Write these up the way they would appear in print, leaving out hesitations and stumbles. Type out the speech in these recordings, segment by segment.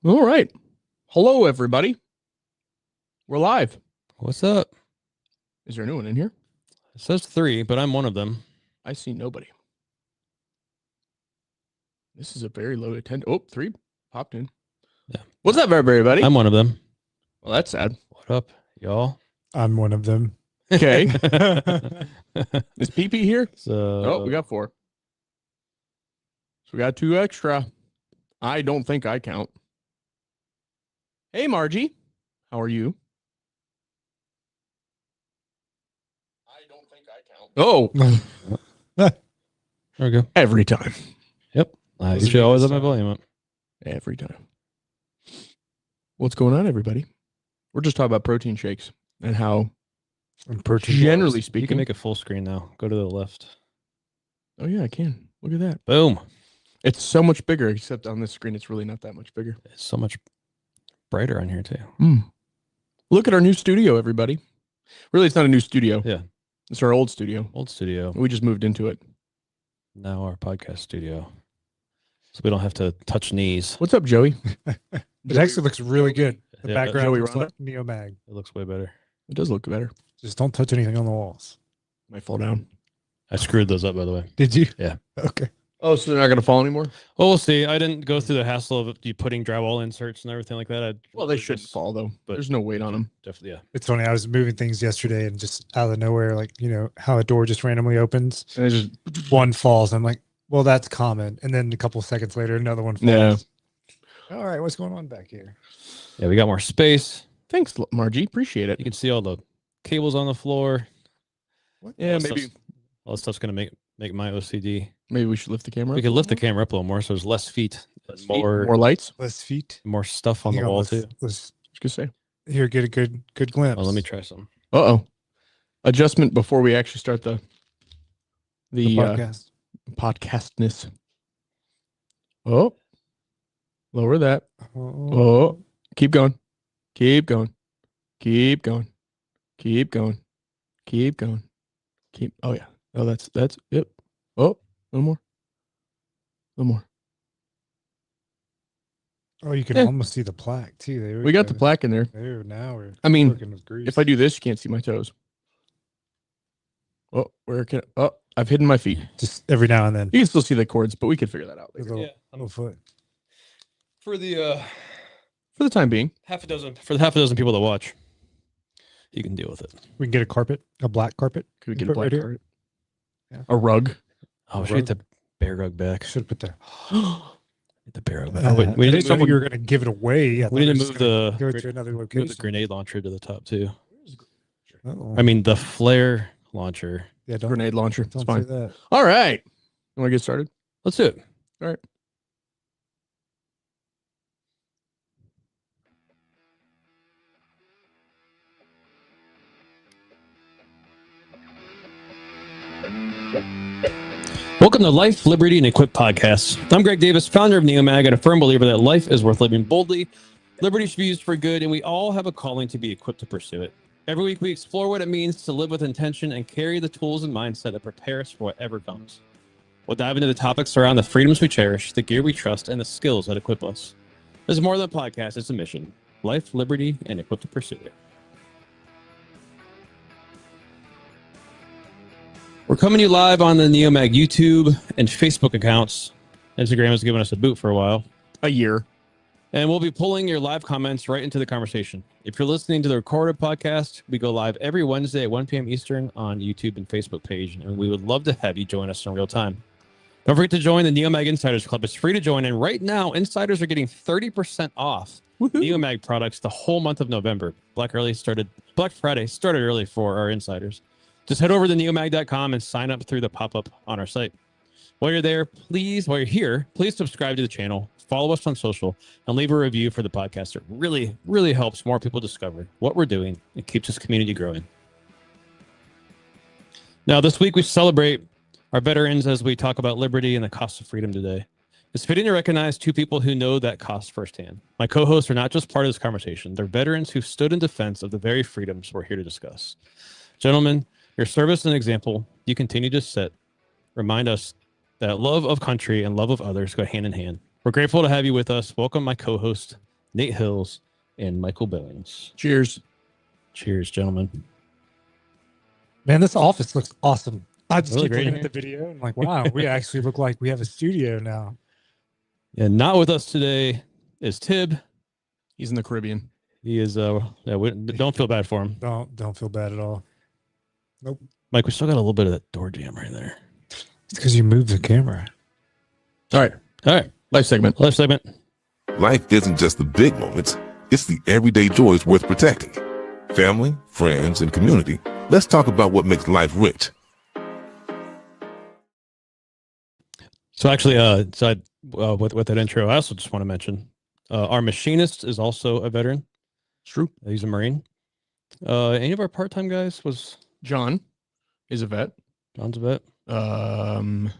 All right. Hello, everybody. We're live. What's up? Is there a new one in here? It says 3, but I'm one of them. I see nobody. This is a very low attend. Oh, 3 popped in. Yeah. What's up, everybody? I'm one of them. Well, that's sad. What up, y'all? I'm one of them. Okay. Is PP here? So, Oh, we got 4. So we got 2 extra. I don't think I count. Hey, Margie. How are you? I don't think I count. Oh, there we go. every time. Yep. I usually always have my volume up. Every time. What's going on, everybody? We're just talking about protein shakes and how, generally speaking, you can make it full screen now. Go to the left. Oh, yeah, I can. Look at that. Boom. It's so much bigger, except on this screen, it's really not that much bigger. It's so much brighter on here, too. Look at our new studio, everybody. Really, it's not a new studio. Yeah. It's our old studio. Old studio. We just moved into it. Now our podcast studio. So we don't have to touch knees. What's up, Joey? It actually looks really good. The Yeah, background Joey looks Rhonda? like Neomag. It looks way better. It does look better. Just don't touch anything on the walls. Might fall down. I screwed those up, by the way. Did you? Yeah. Okay. Oh, so they're not going to fall anymore? Well, we'll see. I didn't go through the hassle of you putting drywall inserts and everything like that. Well, they should fall, though. but- There's no weight on them. Definitely, yeah. It's funny. I was moving things yesterday and just out of nowhere, like, you know, how a door just randomly opens. And it's just, One falls. I'm like, well, that's common. And then a couple seconds later, another one falls. Yeah. All right. What's going on back here? Yeah, we got more space. Thanks, Margie. Appreciate it. You can see all the cables on the floor. Yeah, All this maybe stuff's- all this stuff's gonna make my OCD. maybe we should lift the camera. We up could a lift the little camera up a little more, so there's less feet, more. and more More lights. Less feet. more stuff on the Hang wall let's- too. Let's Just gonna say. here get a good glimpse. Oh, let me try some. Uh-oh. Adjustment before we actually start the the podcast. podcastness. Oh, lower that. Oh. Oh, keep going. Keep going. Keep going. Keep going. Keep going. Keep. Oh, yeah. Oh, that's it. Oh, a little more. A little more. Oh, you can Yeah. almost see the plaque too. There We got the go. plaque in there. There now we're I mean, working with grease. if I do this, you can't see my toes. Oh, where can? Oh, I've hidden my feet. just every now and then, You can still see the cords, but we can figure that out a later. little, Yeah. little foot. For the For the time being. half a dozen people that watch, you can deal with it. We can get a carpet, a black carpet. Could we You get a put black right here? carpet? Yeah. A rug? Oh, we should get the bear rug back. Should have put there. Get the bear rug back. We Oh, wait, we need to someone move, you were going to give it away. I we need thought to we were move just gonna the go gre- to another move location. the grenade launcher to the top too. Uh-oh. I mean the flare launcher. yeah, don't, Grenade launcher. It's don't fine. say that. All right. You want to get started? Let's do it. All right. Welcome to Life, Liberty, and Equip Podcasts. I'm Greg Davis, founder of Neomag, and a firm believer that life is worth living boldly, liberty should be used for good, and we all have a calling to be equipped to pursue it. Every week, we explore what it means to live with intention and carry the tools and mindset that prepare us for whatever comes. We'll dive into the topics around the freedoms we cherish, the gear we trust, and the skills that equip us. This is more than a podcast, it's a mission. Life, liberty, and equipped to pursue it. We're coming to you live on the Neomag YouTube and Facebook accounts. Instagram has given us a boot for a while. A year. And we'll be pulling your live comments right into the conversation. If you're listening to the recorded podcast, we go live every Wednesday at 1 p.m. Eastern on YouTube and Facebook page, and we would love to have you join us in real time. Don't forget to join the Neomag Insiders Club. It's free to join, and right now, insiders are getting 30% off Neomag products the whole month of November. Black Friday started early for our insiders. Just head over to neomag.com and sign up through the pop-up on our site. While you're here, please subscribe to the channel, follow us on social, and leave a review for the podcast. It really, really helps more people discover what we're doing and keeps this community growing. Now, this week we celebrate our veterans as we talk about liberty and the cost of freedom today. It's fitting to recognize two people who know that cost firsthand. My co-hosts are not just part of this conversation. They're veterans who stood in defense of the very freedoms we're here to discuss. Gentlemen, your service and example you continue to set remind us that love of country and love of others go hand in hand. We're grateful to have you with us. Welcome, my co-host, Nate Hills, and Michael Billings. Cheers. Cheers, gentlemen. Man, this office looks awesome. I just Really keep great looking in at the video and like, wow, we actually look like we have a studio now. And not with us today is Tib. He's in the Caribbean. He is don't feel bad for him. Don't feel bad at all. Nope. Mike, we still got a little bit of that door jam right there. It's because you moved the camera. All right. Life segment. Life isn't just the big moments, it's the everyday joys worth protecting. Family, friends, and community. Let's talk about what makes life rich. So actually, with that intro, I also just want to mention our machinist is also a veteran. It's true. He's a Marine. Any of our part-time guys was John is a vet. John's a vet. Um,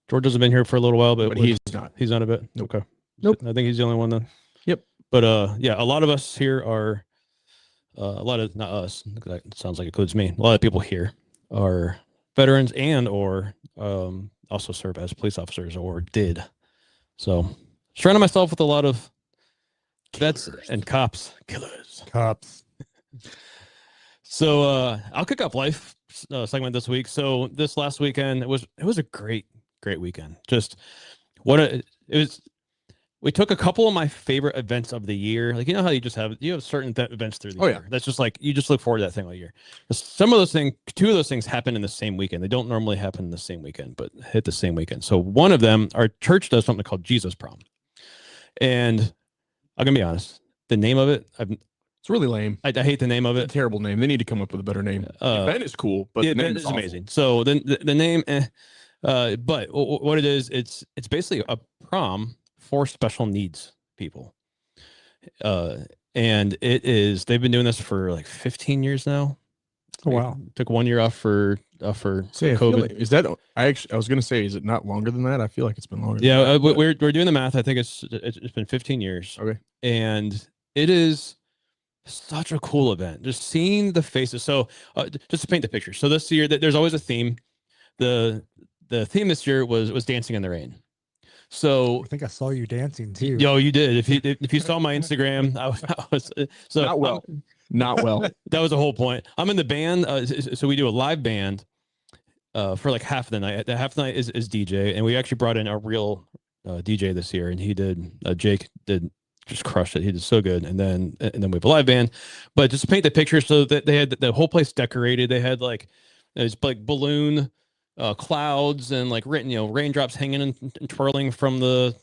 George has been here for a little while, but he's not. He's not a vet. Nope. Okay. Nope. I think he's the only one then. Yep. But yeah, a lot of us here are a lot of, not us, that sounds like it includes me. A lot of people here are veterans and or also serve as police officers or did. So surrounding myself with a lot of vets and cops. Cops. So I'll kick off life segment this week. So this last weekend, it was a great weekend. Just we took a couple of my favorite events of the year. Like, you know how you have certain events through the year. That's just like, you just look forward to that thing all year. Some of those things, two of those things happen in the same weekend. They don't normally happen in the same weekend, but hit the same weekend. So one of them, our church does something called Jesus Prom. And I'm going to be honest, the name of it, it's really lame. I hate the name of it. It's a terrible name. They need to come up with a better name. The event is cool, but the event is amazing. So then the name, but what it is, it's basically a prom for special needs people. And they've been doing this for like 15 years now. Oh, wow. Took 1 year off for COVID. Like, is that, I was going to say, is it not longer than that? I feel like it's been longer. Yeah. Than that, we're doing the math. I think it's been 15 years. Okay. And it is such a cool event. Just seeing the faces. So just to paint the picture. So this year there's always a theme. The theme this year was dancing in the rain. So I think I saw you dancing too. Yo, you did. If you saw my Instagram, I was so not well. That was the whole point. I'm in the band, so we do a live band for like half the night. The half the night is DJ, and we actually brought in a real DJ this year, and he did. Jake did just crushed it. He did so good, and then we have a live band. But just to paint the picture, so that they had the whole place decorated. They had like there's like balloon clouds and like raindrops hanging and twirling from the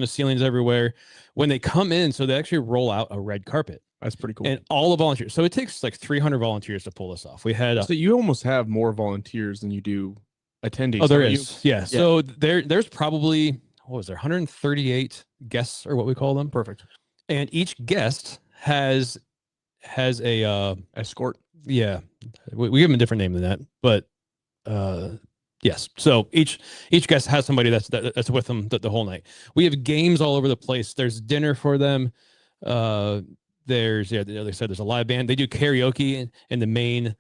ceilings everywhere when they come in. So they actually roll out a red carpet. That's pretty cool. And all the volunteers. So it takes like 300 volunteers to pull this off. We had so you almost have more volunteers than you do attendees. Oh, there is. Yeah. So there's probably, what was there, 138 guests or what we call them. Perfect. And each guest has a escort. Yeah. We give them a different name than that, but yes. So each guest has somebody that's with them the whole night. We have games all over the place. There's dinner for them. There's like I said, there's a live band. They do karaoke in the main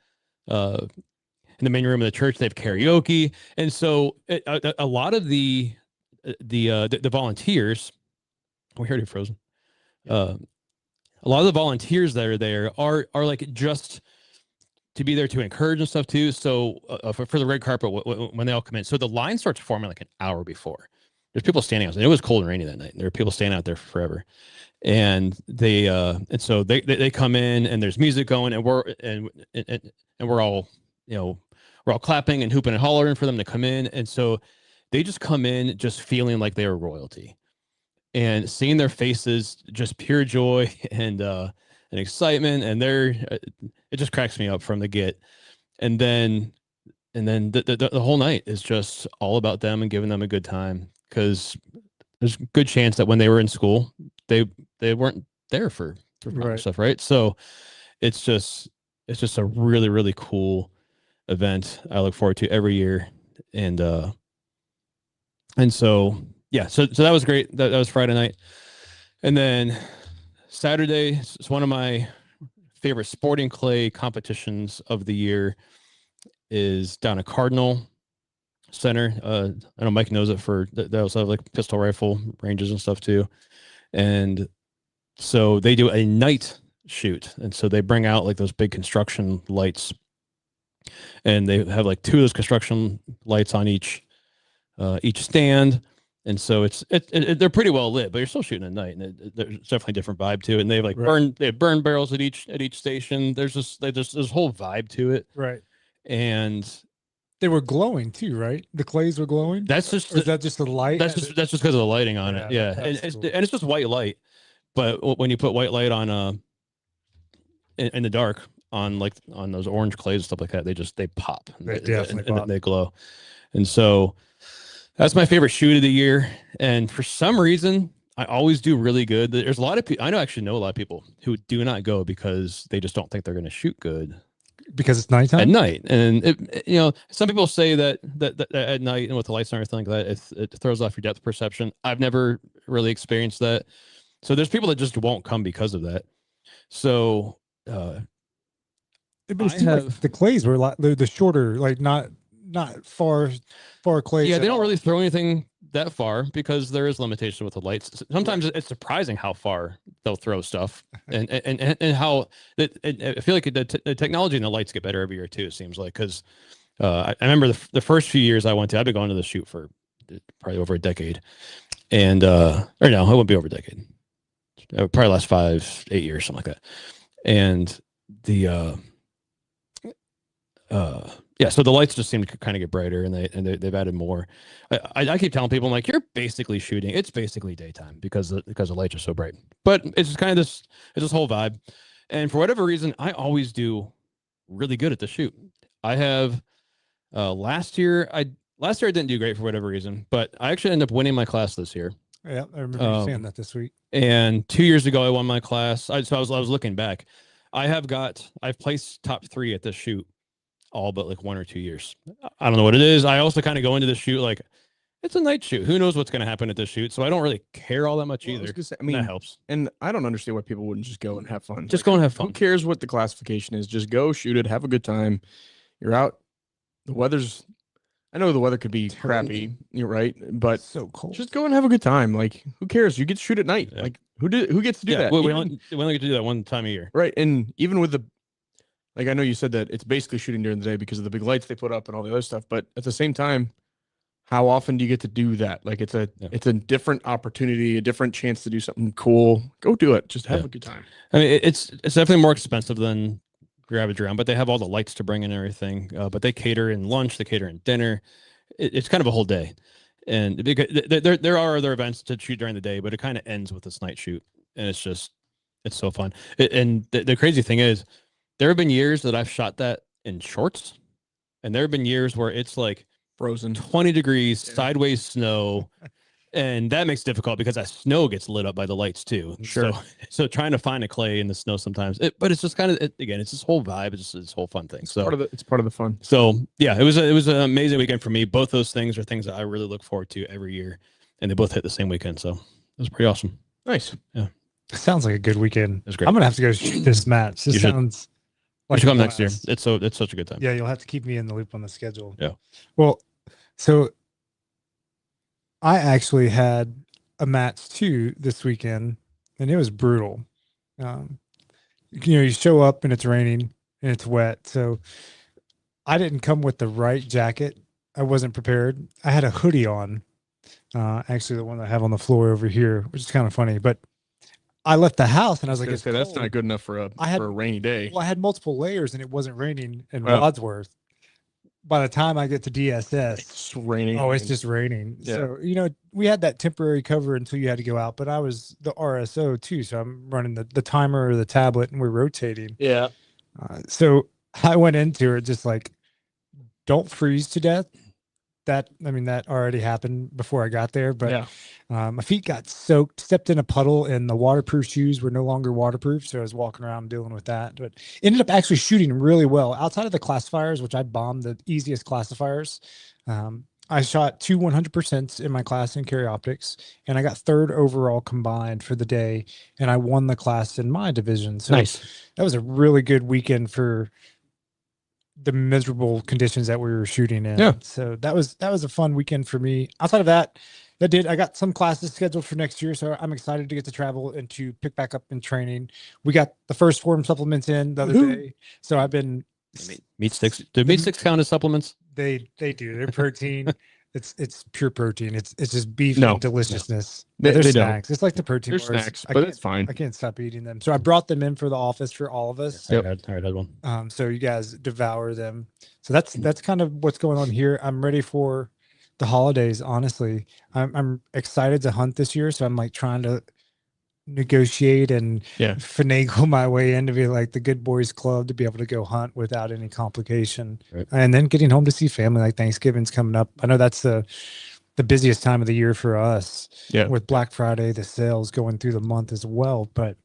room of the church. They have karaoke, and so a lot of the volunteers. We heard it frozen. A lot of the volunteers that are there are like just to be there to encourage and stuff too. So for the red carpet, when they all come in, so the line starts forming like an hour before. There's people standing out. It was cold and rainy that night. There were people standing out there forever, and so they come in and there's music going, and we're all we're all clapping and hooping and hollering for them to come in, and so they just come in just feeling like they are royalty, and seeing their faces, just pure joy and excitement, and it just cracks me up from the get. And then the whole night is just all about them and giving them a good time, because there's a good chance that when they were in school, they weren't there for Right. stuff, right? So it's just a really, really cool event I look forward to every year. And so yeah, so that was great. That was Friday night. And then Saturday, it's one of my favorite sporting clay competitions of the year, is down at Cardinal Center. I know Mike knows it they also have like pistol rifle ranges and stuff too. And So they do a night shoot, and so they bring out like those big construction lights, and they have like 2 of those construction lights on each stand. And so they're pretty well lit, but you're still shooting at night, and there's definitely a different vibe to it. And they have like burn barrels at each station. There's this whole vibe to it, Right. and they were glowing too, right? The clays were glowing. That's just or is that just the light? That's just because of the lighting on it. Yeah, and it's just white light. But when you put white light on in the dark on those orange clays and stuff like that, they pop. They definitely pop. They glow. And so that's my favorite shoot of the year. And for some reason, I always do really good. There's a lot of people, I know a lot of people who do not go because they just don't think they're going to shoot good. Because it's nighttime? At night. And, some people say that at night and with the lights and everything like that, it throws off your depth perception. I've never really experienced that. So there's people that just won't come because of that. So like the clays were like the shorter, like not far clays. Yeah, they don't really throw anything that far because there is limitation with the lights. Sometimes it's surprising how far they'll throw stuff, and how I feel like the technology and the lights get better every year too. It seems like, because I remember the first few years I went to, I've been going to the shoot for probably over a decade, and or no, it wouldn't be over a decade. It would probably last 5-8 years, something like that. And the so the lights just seem to kind of get brighter, and they've added more. I keep telling people, I'm like, you're basically shooting. It's basically daytime because the lights are so bright. But it's just kind of this whole vibe. And for whatever reason, I always do really good at the shoot. I have last year I didn't do great for whatever reason, but I actually ended up winning my class this year. Yeah, I remember you saying that this week. And 2 years ago, I won my class. So I was looking back. I've placed top 3 at this shoot all but like 1 or 2 years. I don't know what it is. I also kind of go into the shoot like it's a night shoot. Who knows what's going to happen at this shoot? So I don't really care all that much either. I mean, that helps. And I don't understand why people wouldn't just go and have fun. Just go and have fun. Who cares what the classification is? Just go shoot it. Have a good time. You're out. I know the weather could be crappy. You're right, but it's so cold. Just go and have a good time. Like, who cares? You get to shoot at night. Yeah. Like, who gets to do that? We only get to do that one time a year, right? And even with I know you said that it's basically shooting during the day because of the big lights they put up and all the other stuff. But at the same time, how often do you get to do that? Like, it's a different opportunity, a different chance to do something cool. Go do it. Just have a good time. I mean, it's definitely more expensive than your average round, but they have all the lights to bring in and everything. But they cater in lunch, they cater in dinner. It's kind of a whole day. And there are other events to shoot during the day, but it kind of ends with this night shoot. And it's so fun. And the crazy thing is, there have been years that I've shot that in shorts, and there have been years where it's like frozen 20 degrees, sideways snow, and that makes it difficult because that snow gets lit up by the lights too. Sure. So trying to find a clay in the snow sometimes, but it's just kind of again, it's this whole vibe, it's just this whole fun thing. So it's part of the fun. So yeah, it was an amazing weekend for me. Both those things are things that I really look forward to every year, and they both hit the same weekend, so it was pretty awesome. Nice. Yeah, sounds like a good weekend. It was great. I'm gonna have to go shoot this match. This sounds. You should come next year. It's such a good time. Yeah, you'll have to keep me in the loop on the schedule. Yeah. Well, so I actually had a match too this weekend, and it was brutal. You show up and it's raining and it's wet, so I didn't come with the right jacket. I wasn't prepared. I had a hoodie on, actually the one I have on the floor over here, which is kind of funny, but I left the house and I was like, that's not good enough for a rainy day. Well, I had multiple layers and it wasn't raining in Wadsworth. By the time I get to DSS, it's raining. Oh, it's just raining. Yeah. So, we had that temporary cover until you had to go out, but I was the RSO too. So I'm running the timer or the tablet and we're rotating. Yeah. So I went into it just like, don't freeze to death. That already happened before I got there, but my feet got soaked, stepped in a puddle, and the waterproof shoes were no longer waterproof. So I was walking around dealing with that, but ended up actually shooting really well outside of the classifiers, which I bombed the easiest classifiers. I shot 2 100% in my class in carry optics, and I got 3rd overall combined for the day, and I won the class in my division. So nice. That was a really good weekend for the miserable conditions that we were shooting in. Yeah. So that was a fun weekend for me. Outside of that, I got some classes scheduled for next year, so I'm excited to get to travel and to pick back up in training. We got the first Phorm supplements in the other day, so I've been meat sticks. Do meat sticks count as supplements? They do. They're protein. It's pure protein. It's just beef No. and deliciousness. They They're don't. snacks. It's like the protein They're bars. snacks, but it's fine. I can't stop eating them. So I brought them in for the office for all of us. I had one. So you guys devour them. So that's kind of what's going on here. I'm ready for the holidays. Honestly, I'm excited to hunt this year. So I'm like trying to negotiate and finagle my way into be like the good boys club to be able to go hunt without any complication. Right. And then getting home to see family, like Thanksgiving's coming up. I know that's the busiest time of the year for us. Yeah. With Black Friday, the sales going through the month as well. But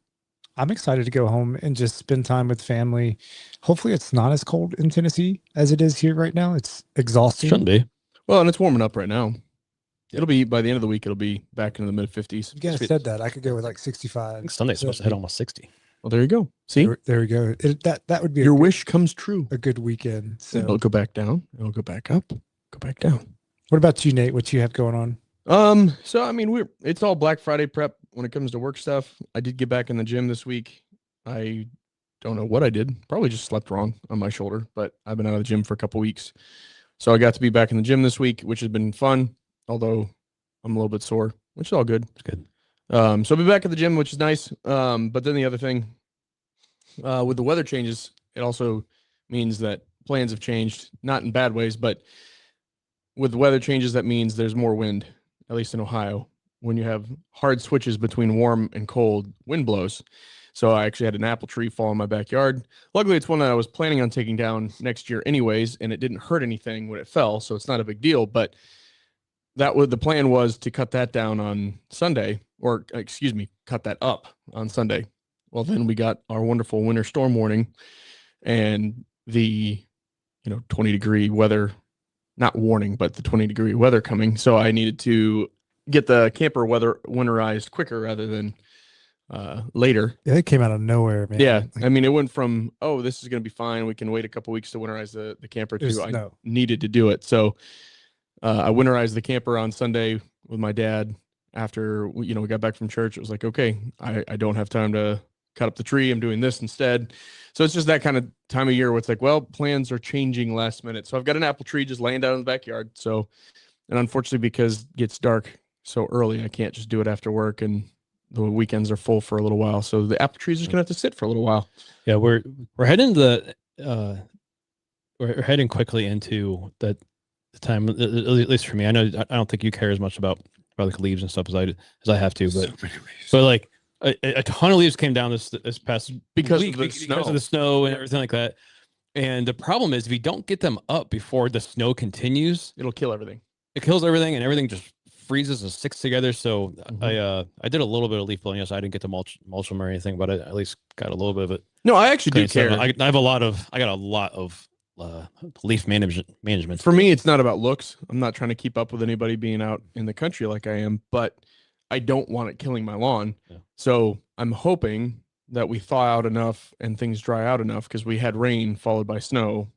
I'm excited to go home and just spend time with family. Hopefully it's not as cold in Tennessee as it is here right now. It's exhausting. Shouldn't be. Well, and it's warming up right now. It'll be by the end of the week. It'll be back into the mid 50s. You guys said that I could go with like 65. I think Sunday's supposed to hit almost 60. Well, there you go. See, there we go. That would be your wish comes true. A good weekend. So it'll go back down. It'll go back up. Go back down. What about you, Nate? What you have going on? So I mean, it's all Black Friday prep when it comes to work stuff. I did get back in the gym this week. I don't know what I did. Probably just slept wrong on my shoulder, but I've been out of the gym for a couple weeks. So I got to be back in the gym this week, which has been fun, although I'm a little bit sore, which is all good. It's good. So I'll be back at the gym, which is nice. But then the other thing, with the weather changes, it also means that plans have changed, not in bad ways, but with the weather changes, that means there's more wind, at least in Ohio. When you have hard switches between warm and cold, wind blows. So I actually had an apple tree fall in my backyard. Luckily, it's one that I was planning on taking down next year anyways, and it didn't hurt anything when it fell, so it's not a big deal. But the plan was to cut that down on Sunday, or excuse me, cut that up on Sunday. Well, then we got our wonderful winter storm warning and the 20-degree weather, not warning, but the 20-degree weather coming. So I needed to get the camper winterized quicker rather than later. Yeah, it came out of nowhere, man. Yeah. I mean, it went from, this is going to be fine, we can wait a couple weeks to winterize the camper, to I needed to do it. So I winterized the camper on Sunday with my dad after we got back from church. It was like, okay, I don't have time to cut up the tree. I'm doing this instead. So it's just that kind of time of year where it's like, well, plans are changing last minute. So I've got an apple tree just laying down in the backyard. So, and unfortunately, because it gets dark so early, I can't just do it after work, and the weekends are full for a little while. So the apple tree's just gonna have to sit for a little while. Yeah, we're heading we're heading quickly into the time, at least for me. I know I don't think you care as much about like leaves and stuff as I have to, but like a ton of leaves came down this past because week of the snow and everything like that. And the problem is, if you don't get them up before the snow continues, it'll kill everything. It kills everything, and everything just freezes and sticks together. So I did a little bit of leaf blowing. Yes, I didn't get to mulch them or anything, but I at least got a little bit of it. No, I actually do care. I got a lot of leaf management. For me, it's not about looks. I'm not trying to keep up with anybody being out in the country like I am, but I don't want it killing my lawn. Yeah. So I'm hoping that we thaw out enough and things dry out enough, because we had rain followed by snow.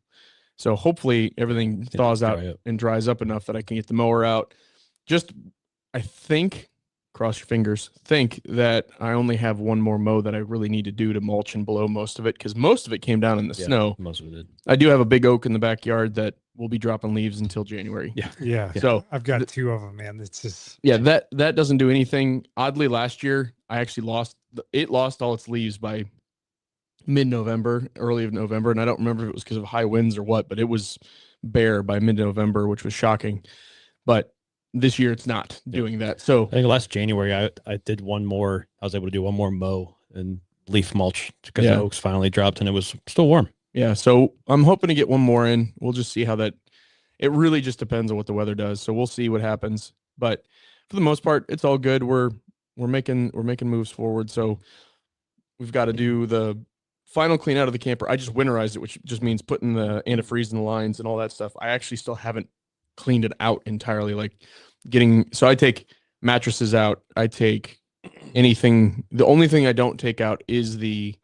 So hopefully everything thaws out and dries up enough that I can get the mower out. I think, cross your fingers, think that I only have one more mow that I really need to do to mulch and blow most of it, because most of it came down in the snow. Most of it did. I do have a big oak in the backyard that will be dropping leaves until January. Yeah. So I've got two of them, man. It's just that doesn't do anything. Oddly, last year I actually lost all its leaves by mid-November, early of November, and I don't remember if it was because of high winds or what, but it was bare by mid-November, which was shocking. But this year it's not doing that. So I think last January I did one more. I was able to do one more mow and leaf mulch because the oaks finally dropped and it was still warm. Yeah, so I'm hoping to get one more in. We'll just see how that. It really just depends on what the weather does. So we'll see what happens. But for the most part, it's all good. We're making moves forward. So we've got to do the final clean out of the camper. I just winterized it, which just means putting the antifreeze in the lines and all that stuff. I actually still haven't cleaned it out entirely. So I take mattresses out. I take anything. The only thing I don't take out is the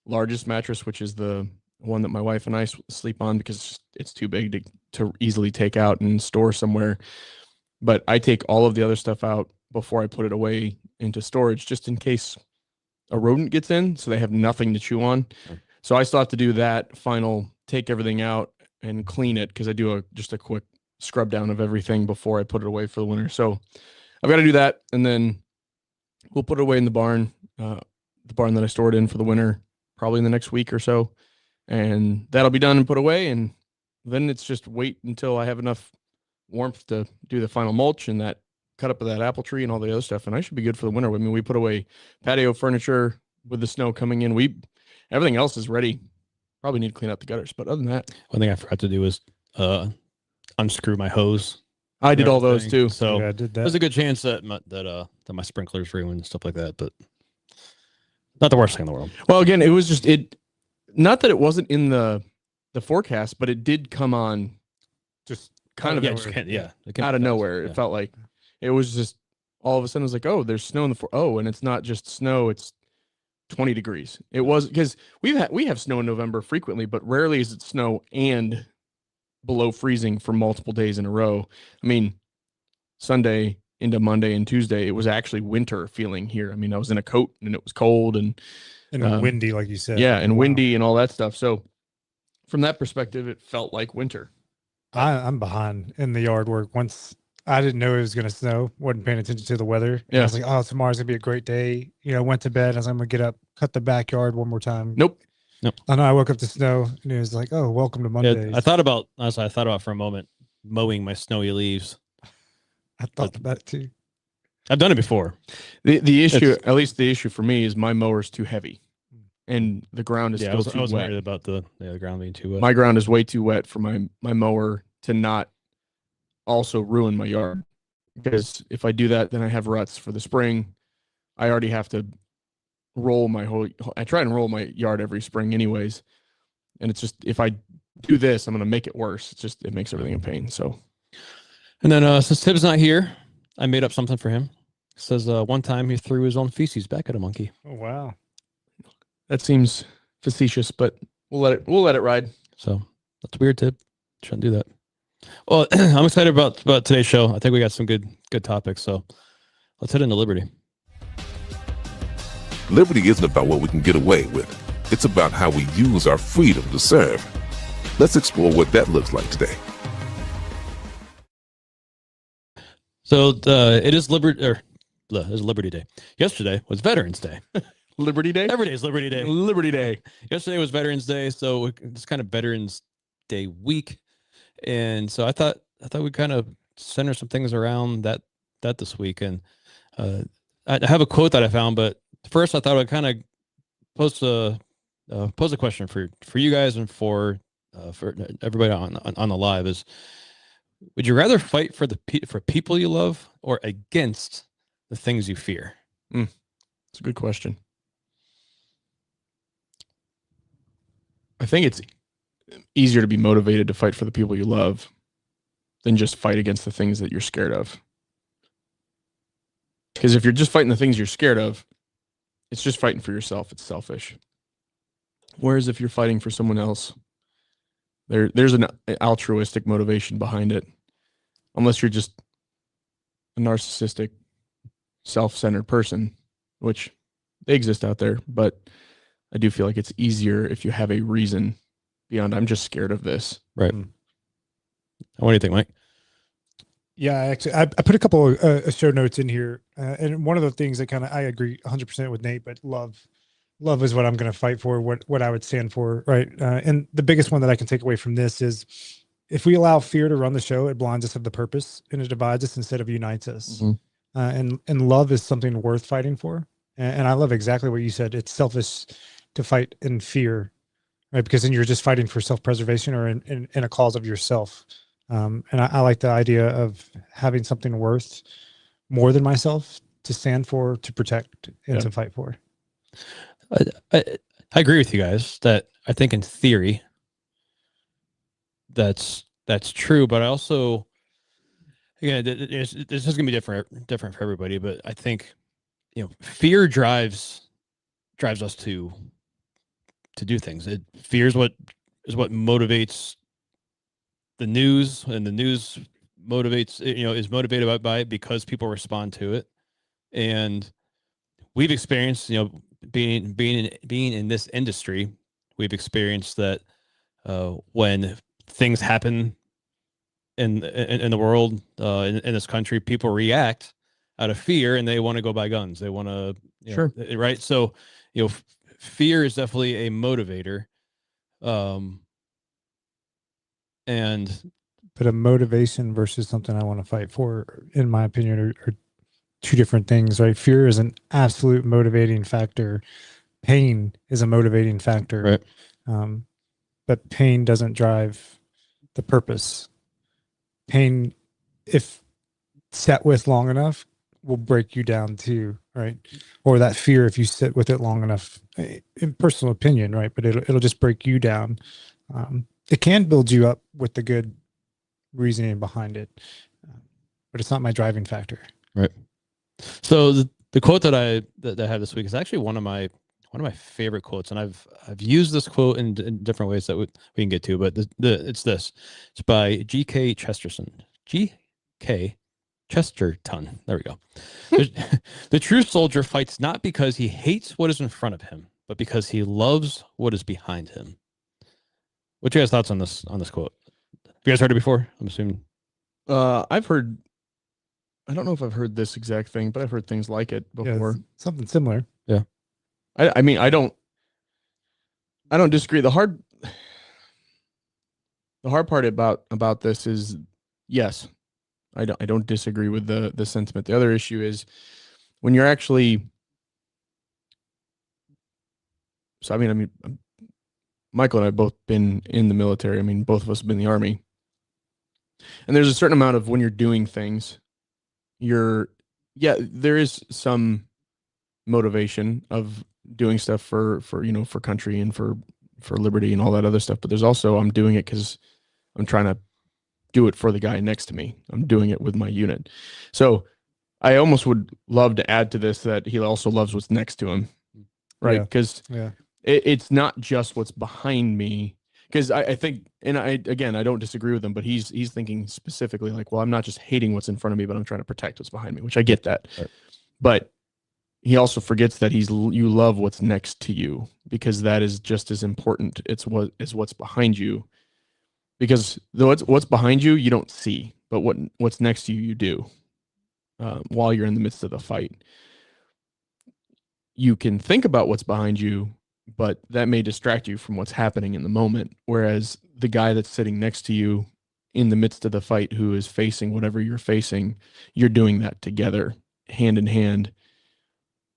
largest mattress, which is the one that my wife and I sleep on because it's too big to easily take out and store somewhere. But I take all of the other stuff out before I put it away into storage, just in case a rodent gets in, so they have nothing to chew on. So I still have to do that final, take everything out and clean it, because I do just a quick scrub down of everything before I put it away for the winter. So I've got to do that, and then we'll put it away in the barn that I stored in for the winter, probably in the next week or so, and that'll be done and put away. And then it's just wait until I have enough warmth to do the final mulch and that cut up of that apple tree and all the other stuff, and I should be good for the winter. I mean, we put away patio furniture with the snow coming in. Everything else is ready. Probably need to clean out the gutters, but other than that, one thing I forgot to do was unscrew my hose. I did all those too. So Yeah, I did that. there's a good chance that my sprinklers ruined and stuff like that, but not the worst thing in the world. Well, again, it was just not that it wasn't in the forecast, but it did come on just kind of out of nowhere. It felt like it was just all of a sudden it was like, oh, there's snow in the and it's not just snow, it's 20 degrees. It was because we have snow in November frequently, but rarely is it snow and below freezing for multiple days in a row. I mean, Sunday into Monday and Tuesday, it was actually winter feeling here. I mean, I was in a coat and it was cold and windy, like you said. Yeah, and windy and all that stuff. So from that perspective, it felt like winter. I'm behind in the yard work. Once I didn't know it was going to snow, wasn't paying attention to the weather. Yeah. I was like, oh, tomorrow's going to be a great day. Went to bed. I was like, I'm going to get up, cut the backyard one more time. Nope. I know I woke up to snow and it was like, oh, welcome to Monday. Yeah, I thought about for a moment mowing my snowy leaves. I thought about it too. I've done it before. The issue, at least the issue for me, is my mower's too heavy. And the ground is still too wet. I was worried about the ground being too wet. My ground is way too wet for my mower to not also ruin my yard. Because if I do that, then I have ruts for the spring. I already have to I try and roll my yard every spring anyways. And it's just, if I do this, I'm going to make it worse. It makes everything a pain. So. And then since Tibbs not here, I made up something for him. It says one time he threw his own feces back at a monkey. Oh, wow. That seems facetious, but we'll let it ride. So that's weird, Tib. Shouldn't do that. Well, I'm excited about today's show. I think we got some good topics. So let's head into Liberty. Liberty isn't about what we can get away with. It's about how we use our freedom to serve. Let's explore what that looks like today. So it is Liberty Day. Yesterday was Veterans Day. Liberty Day? Every day is Liberty Day. Liberty Day. Yesterday was Veterans Day, so it's kind of Veterans Day week. And so I thought we'd kind of center some things around that this week. And I have a quote that I found, but first I thought I'd kind of pose a question for you guys and for everybody on the live is, would you rather fight for people you love or against the things you fear? It's a good question. I think it's easier to be motivated to fight for the people you love than just fight against the things that you're scared of. Because if you're just fighting the things you're scared of, it's just fighting for yourself. It's selfish. Whereas if you're fighting for someone else, there's an altruistic motivation behind it. Unless you're just a narcissistic, self-centered person, which they exist out there, but I do feel like it's easier if you have a reason beyond I'm just scared of this. Right. What do you think, Mike? Yeah, actually, I put a couple of show notes in here, and one of the things that I agree 100% with Nate, but love is what I'm going to fight for, what I would stand for, right? And the biggest one that I can take away from this is, if we allow fear to run the show, it blinds us of the purpose and it divides us instead of unites us. Mm-hmm. And love is something worth fighting for. And I love exactly what you said. It's selfish to fight in fear, right? Because then you're just fighting for self-preservation or in a cause of yourself. And I like the idea of having something worth more than myself to stand for, to protect, and to fight for. I agree with you guys that I think in theory that's true, but I also, again, this is going to be different for everybody, but I think, fear drives us to do things. Fear is what motivates the news, and the news motivates, is motivated by it because people respond to it. And we've experienced, being in this industry, we've experienced that when things happen in the world, in this country, people react out of fear, and they want to go buy guns. They want to, Sure. right? So, fear is definitely a motivator. But a motivation versus something I want to fight for, in my opinion, are two different things, right? Fear is an absolute motivating factor. Pain is a motivating factor. Right. But pain doesn't drive the purpose. Pain, if sat with long enough, will break you down too, right? Or that fear, if you sit with it long enough, in personal opinion, right? But it'll just break you down. It can build you up with the good reasoning behind it, but it's not my driving factor. Right. So the quote that I have this week is actually one of my favorite quotes, and I've used this quote in different ways that we can get to, but it's this. It's by G.K. Chesterton. G.K. Chesterton. There we go. The true soldier fights not because he hates what is in front of him, but because he loves what is behind him. What's your guys' thoughts on this quote? Have you guys heard it before? I'm assuming. I've heard. I don't know if I've heard this exact thing, but I've heard things like it before. Yeah, something similar. Yeah. I mean, I don't disagree. The hard part about this is, yes, I don't disagree with the sentiment. The other issue is when you're actually. So I mean, Michael and I have both been in the military. I mean, both of us have been in the Army. And there's a certain amount of when you're doing things, there is some motivation of doing stuff for country and for liberty and all that other stuff. But there's also, I'm doing it because I'm trying to do it for the guy next to me. I'm doing it with my unit. So I almost would love to add to this that he also loves what's next to him. Right. Because it's not just what's behind me. Because I think, and I don't disagree with him, but he's thinking specifically like, well, I'm not just hating what's in front of me, but I'm trying to protect what's behind me, which I get that. Right. But he also forgets that you love what's next to you, because that is just as important. It's what's behind you, because what's behind you, you don't see, but what's next to you, you do. While you're in the midst of the fight, you can think about what's behind you, but that may distract you from what's happening in the moment. Whereas the guy that's sitting next to you in the midst of the fight, who is facing whatever you're facing, you're doing that together, hand in hand.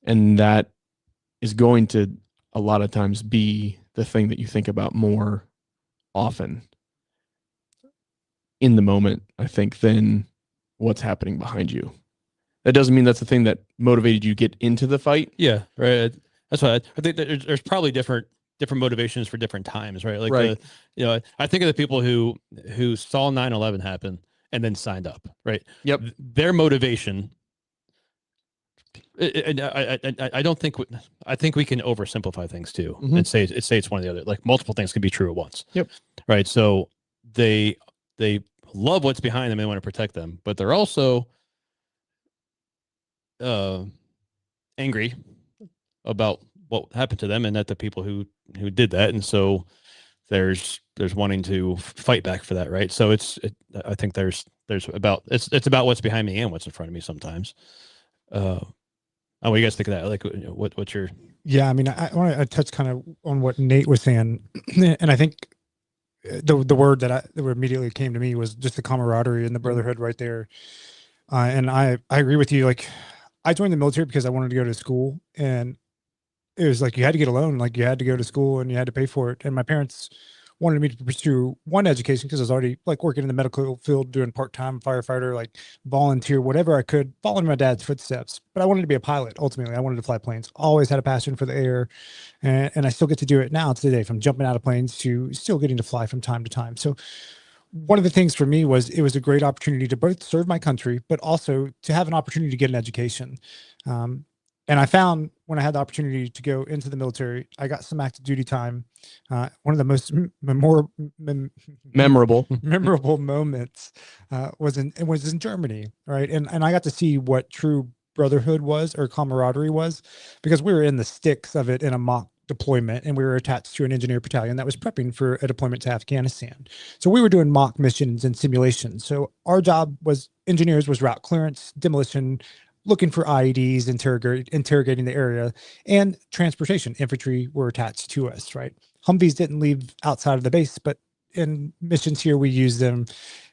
And that is going to a lot of times be the thing that you think about more often in the moment, I think, than what's happening behind you. That doesn't mean that's the thing that motivated you to get into the fight. Yeah, right. That's why I think that there's probably different motivations for different times, right? Like, right. I think of the people who saw 9/11 happen and then signed up, right? Yep. Their motivation. And I don't think I think we can oversimplify things too, and say it's one or the other. Like, multiple things can be true at once. Yep. Right. So they love what's behind them and want to protect them, but they're also angry about what happened to them and at the people who did that, and so there's wanting to fight back for that, right? So I think there's about it's about what's behind me and what's in front of me sometimes. What do you guys think of that? Like, what's your? Yeah, I mean, I want to touch kind of on what Nate was saying, and I think the word that immediately came to me was just the camaraderie and the brotherhood right there. And I agree with you. Like, I joined the military because I wanted to go to school, and it was like you had to get a loan, like you had to go to school and you had to pay for it. And my parents wanted me to pursue one education because I was already like working in the medical field, doing part-time firefighter, like volunteer, whatever I could, following my dad's footsteps. But I wanted to be a pilot. Ultimately, I wanted to fly planes. Always had a passion for the air, and I still get to do it now today, from jumping out of planes to still getting to fly from time to time. So one of the things for me was it was a great opportunity to both serve my country, but also to have an opportunity to get an education. And I found when I had the opportunity to go into the military, I got some active duty time. One of the most Memorable. memorable moments was in Germany, right? And I got to see what true brotherhood was, or camaraderie was, because we were in the sticks of it in a mock deployment, and we were attached to an engineer battalion that was prepping for a deployment to Afghanistan. So we were doing mock missions and simulations. So our job was, engineers, was route clearance, demolition, looking for IEDs, interrogating the area, and transportation. Infantry were attached to us, right? Humvees didn't leave outside of the base, but in missions here, we use them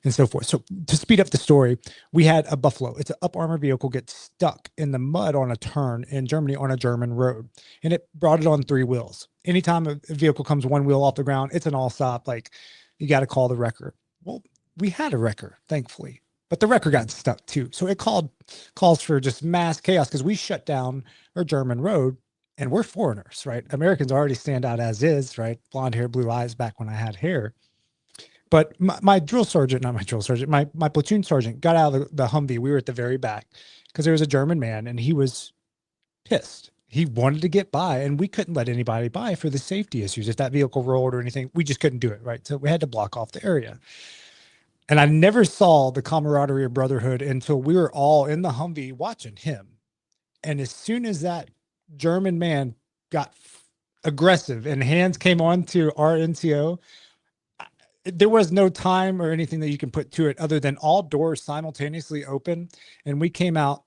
and so forth. So to speed up the story, we had a Buffalo. It's an up armor vehicle, gets stuck in the mud on a turn in Germany on a German road, and it brought it on 3 wheels. Anytime a vehicle comes 1 wheel off the ground, it's an all stop. Like, you got to call the wrecker. Well, we had a wrecker, thankfully, but the wrecker got stuck too. So it calls for just mass chaos, because we shut down our German road, and we're foreigners, right? Americans already stand out as is, right? Blonde hair, blue eyes, back when I had hair. But my drill sergeant, not my drill sergeant, my platoon sergeant got out of the Humvee. We were at the very back because there was a German man, and he was pissed. He wanted to get by, and we couldn't let anybody by for the safety issues. If that vehicle rolled or anything, we just couldn't do it, right? So we had to block off the area. And I never saw the camaraderie of brotherhood until we were all in the Humvee watching him. And as soon as that German man got aggressive and hands came on to our NCO, there was no time or anything that you can put to it other than all doors simultaneously open. And we came out,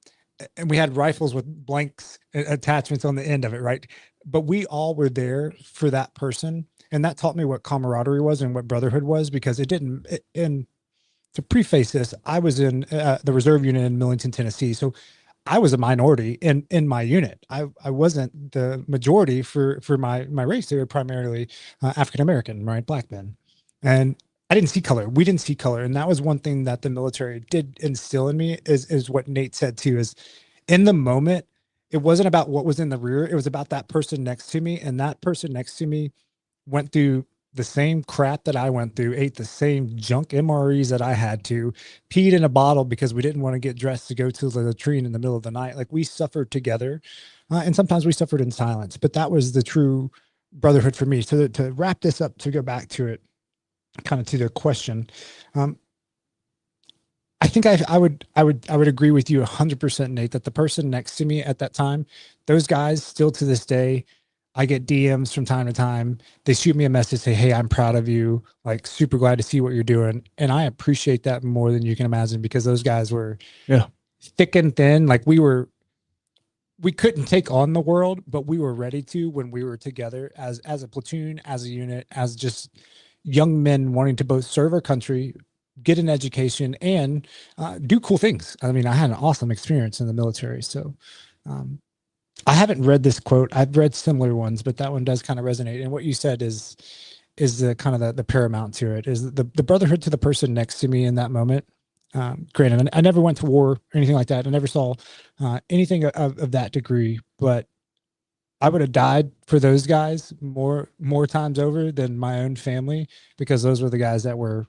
and we had rifles with blanks attachments on the end of it, right? But we all were there for that person. And that taught me what camaraderie was and what brotherhood was, because it didn't, and to preface this, I was in the reserve unit in Millington, Tennessee. So I was a minority in my unit. I wasn't the majority for my race. They were primarily African-American, right? Black men. And I didn't see color. We didn't see color. And that was one thing that the military did instill in me, is what Nate said too, is in the moment, it wasn't about what was in the rear. It was about that person next to me. And that person next to me went through the same crap that I went through, ate the same junk MREs that I had to, peed in a bottle because we didn't want to get dressed to go to the latrine in the middle of the night. Like, we suffered together, and sometimes we suffered in silence, but that was the true brotherhood for me. So to wrap this up, to go back to it, kind of to the question, I think I would agree with you 100%, Nate, that the person next to me at that time, those guys still to this day, I get DMs from time to time. They shoot me a message, say, "Hey, I'm proud of you. Like, super glad to see what you're doing." And I appreciate that more than you can imagine, because those guys were thick and thin. Like, we couldn't take on the world, but we were ready to when we were together as a platoon, as a unit, as just young men wanting to both serve our country, get an education, and do cool things. I mean, I had an awesome experience in the military. So I haven't read this quote. I've read similar ones, but that one does kind of resonate. And what you said is the kind of the paramount to it, is the brotherhood to the person next to me in that moment. Granted, I never went to war or anything like that. I never saw anything of that degree, but I would have died for those guys more times over than my own family, because those were the guys that were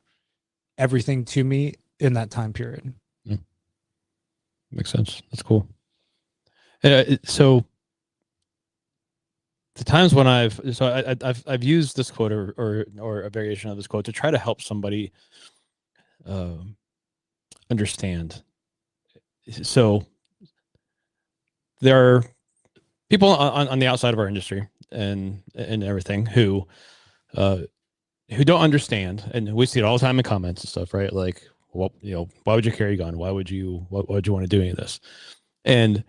everything to me in that time period. Yeah. Makes sense. That's cool. So the times when I've used this quote or a variation of this quote to try to help somebody understand. So there are people on the outside of our industry and everything who don't understand, and we see it all the time in comments and stuff, right? Like, well, why would you carry a gun? Why would you want to do any of this? And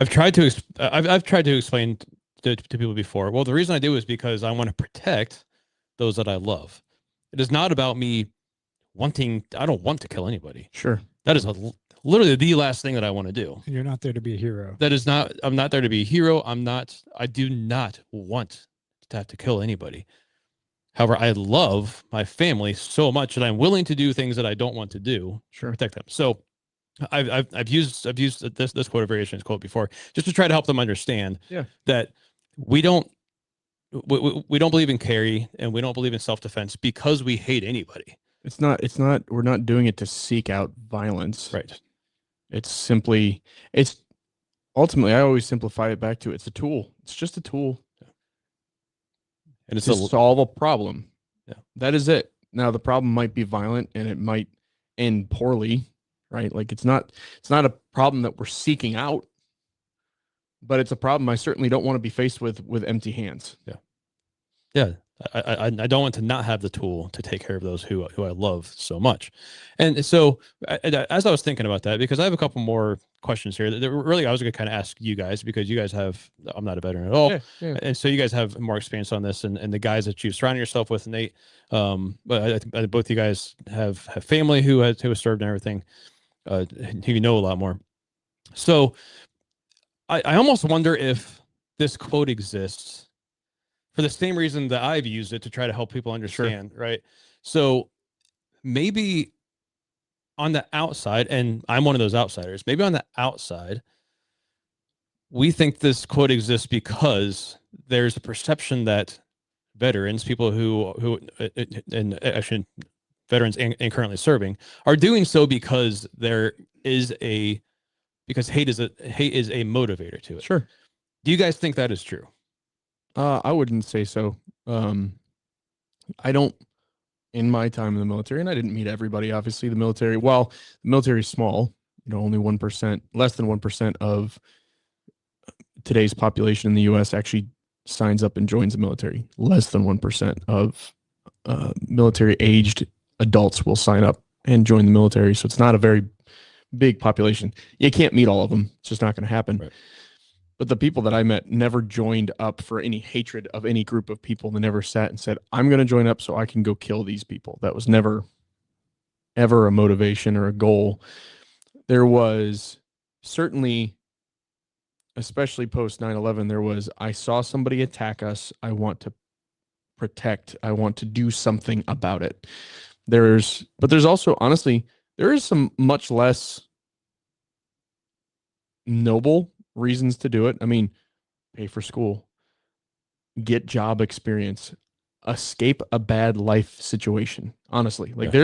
I've tried to explain to people before. Well, the reason I do is because I want to protect those that I love. It is not about me wanting. I don't want to kill anybody. Sure, that is literally the last thing that I want to do. You're not there to be a hero. That is not. I'm not there to be a hero. I do not want to have to kill anybody. However, I love my family so much that I'm willing to do things that I don't want to do to protect them. So I've used this quote, a variations quote before, just to try to help them understand that we don't believe in carry, and we don't believe in self-defense because we hate anybody. It's not, we're not doing it to seek out violence. Right. It's simply, ultimately, I always simplify it back to it's a tool. It's just a tool. And it's to solve a problem. Yeah. That is it. Now the problem might be violent and it might end poorly, right? Like it's not a problem that we're seeking out, but it's a problem I certainly don't want to be faced with empty hands. Yeah. Yeah. I don't want to not have the tool to take care of those who I love so much. And so as I was thinking about that, because I have a couple more questions here that really I was going to kind of ask you guys, because you guys have, I'm not a veteran at all. Yeah, yeah. And so you guys have more experience on this, and the guys that you've surrounded yourself with, Nate, but I both you guys have family who has served and everything, who you know a lot more. So I almost wonder if this quote exists for the same reason that I've used it, to try to help people understand, sure. Right? So maybe on the outside, and I'm one of those outsiders, maybe on the outside, we think this quote exists because there's a perception that veterans, people who and actually veterans and currently serving, are doing so because because hate is a motivator to it. Sure. Do you guys think that is true? I wouldn't say so. I don't, in my time in the military, and I didn't meet everybody, obviously. The military, while the military is small, only 1%, less than 1% of today's population in the U.S. actually signs up and joins the military. Less than 1% of military-aged adults will sign up and join the military. So it's not a very big population. You can't meet all of them. It's just not going to happen. Right. But the people that I met never joined up for any hatred of any group of people. They never sat and said, I'm going to join up so I can go kill these people. That was never, ever a motivation or a goal. There was certainly, especially post 9/11, there was, I saw somebody attack us. I want to protect. I want to do something about it. But there's also, honestly, there is some much less noble reasons to do it. I mean, pay for school, get job experience, escape a bad life situation. Honestly, like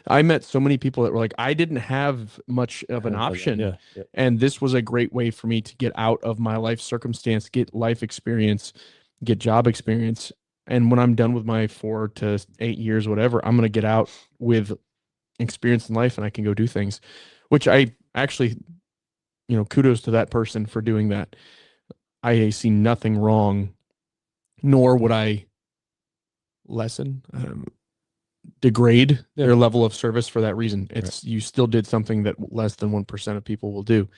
I met so many people that were like, I didn't have much of an option. Yeah. And this was a great way for me to get out of my life circumstance, get life experience, get job experience. And when I'm done with my 4 to 8 years, whatever, I'm going to get out with experience in life and I can go do things, which I actually, kudos to that person for doing that. I see nothing wrong, nor would I degrade their level of service for that reason. It's You still did something that less than 1% of people will do.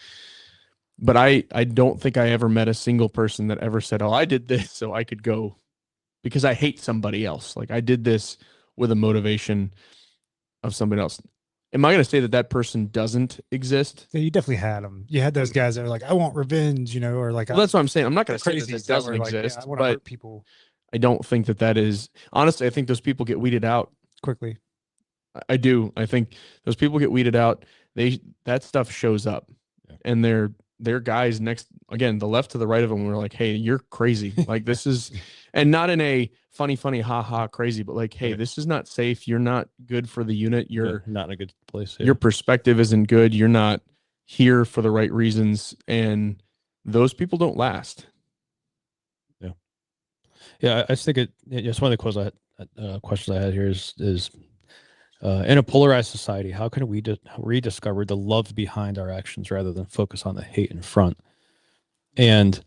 But I don't think I ever met a single person that ever said, oh, I did this so I could go because I hate somebody else. Like I did this with a motivation of somebody else. Am I going to say that person doesn't exist? Yeah, you definitely had them. You had those guys that were like, I want revenge, or like, well, that's what I'm saying. I'm not going to say that it doesn't exist, I want to hurt people. I don't think that is, honestly, I think those people get weeded out quickly. I do. I think those people get weeded out. That stuff shows up and they're guys next, again, the left to the right of them were like, hey, you're crazy. Like this is, and not in a funny, ha crazy, but like, hey, this is not safe. You're not good for the unit. You're not in a good place. Your perspective isn't good. You're not here for the right reasons. And those people don't last. Yeah. Yeah. I think it's one of the questions I had here is in a polarized society, how can we rediscover the love behind our actions rather than focus on the hate in front? And,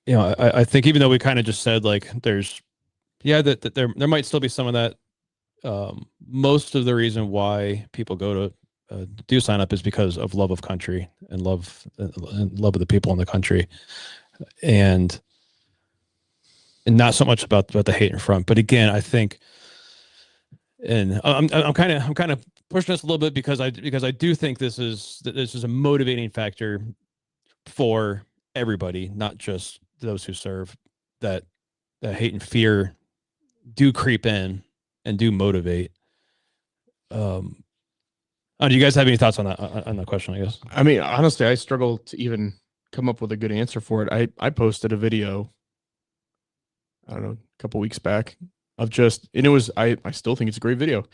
I think even though we kind of just said like there's, that there might still be some of that. Most of the reason why people go to do sign up is because of love of country and love of the people in the country, and not so much about the hate in front. But again, I think. And I'm kind of pushing this a little bit because I do think this is a motivating factor for everybody, not just those who serve. That hate and fear do creep in and do motivate. Do you guys have any thoughts on that question? I guess. I mean, honestly, I struggle to even come up with a good answer for it. I posted a video, I don't know, a couple weeks back. And it was, I still think it's a great video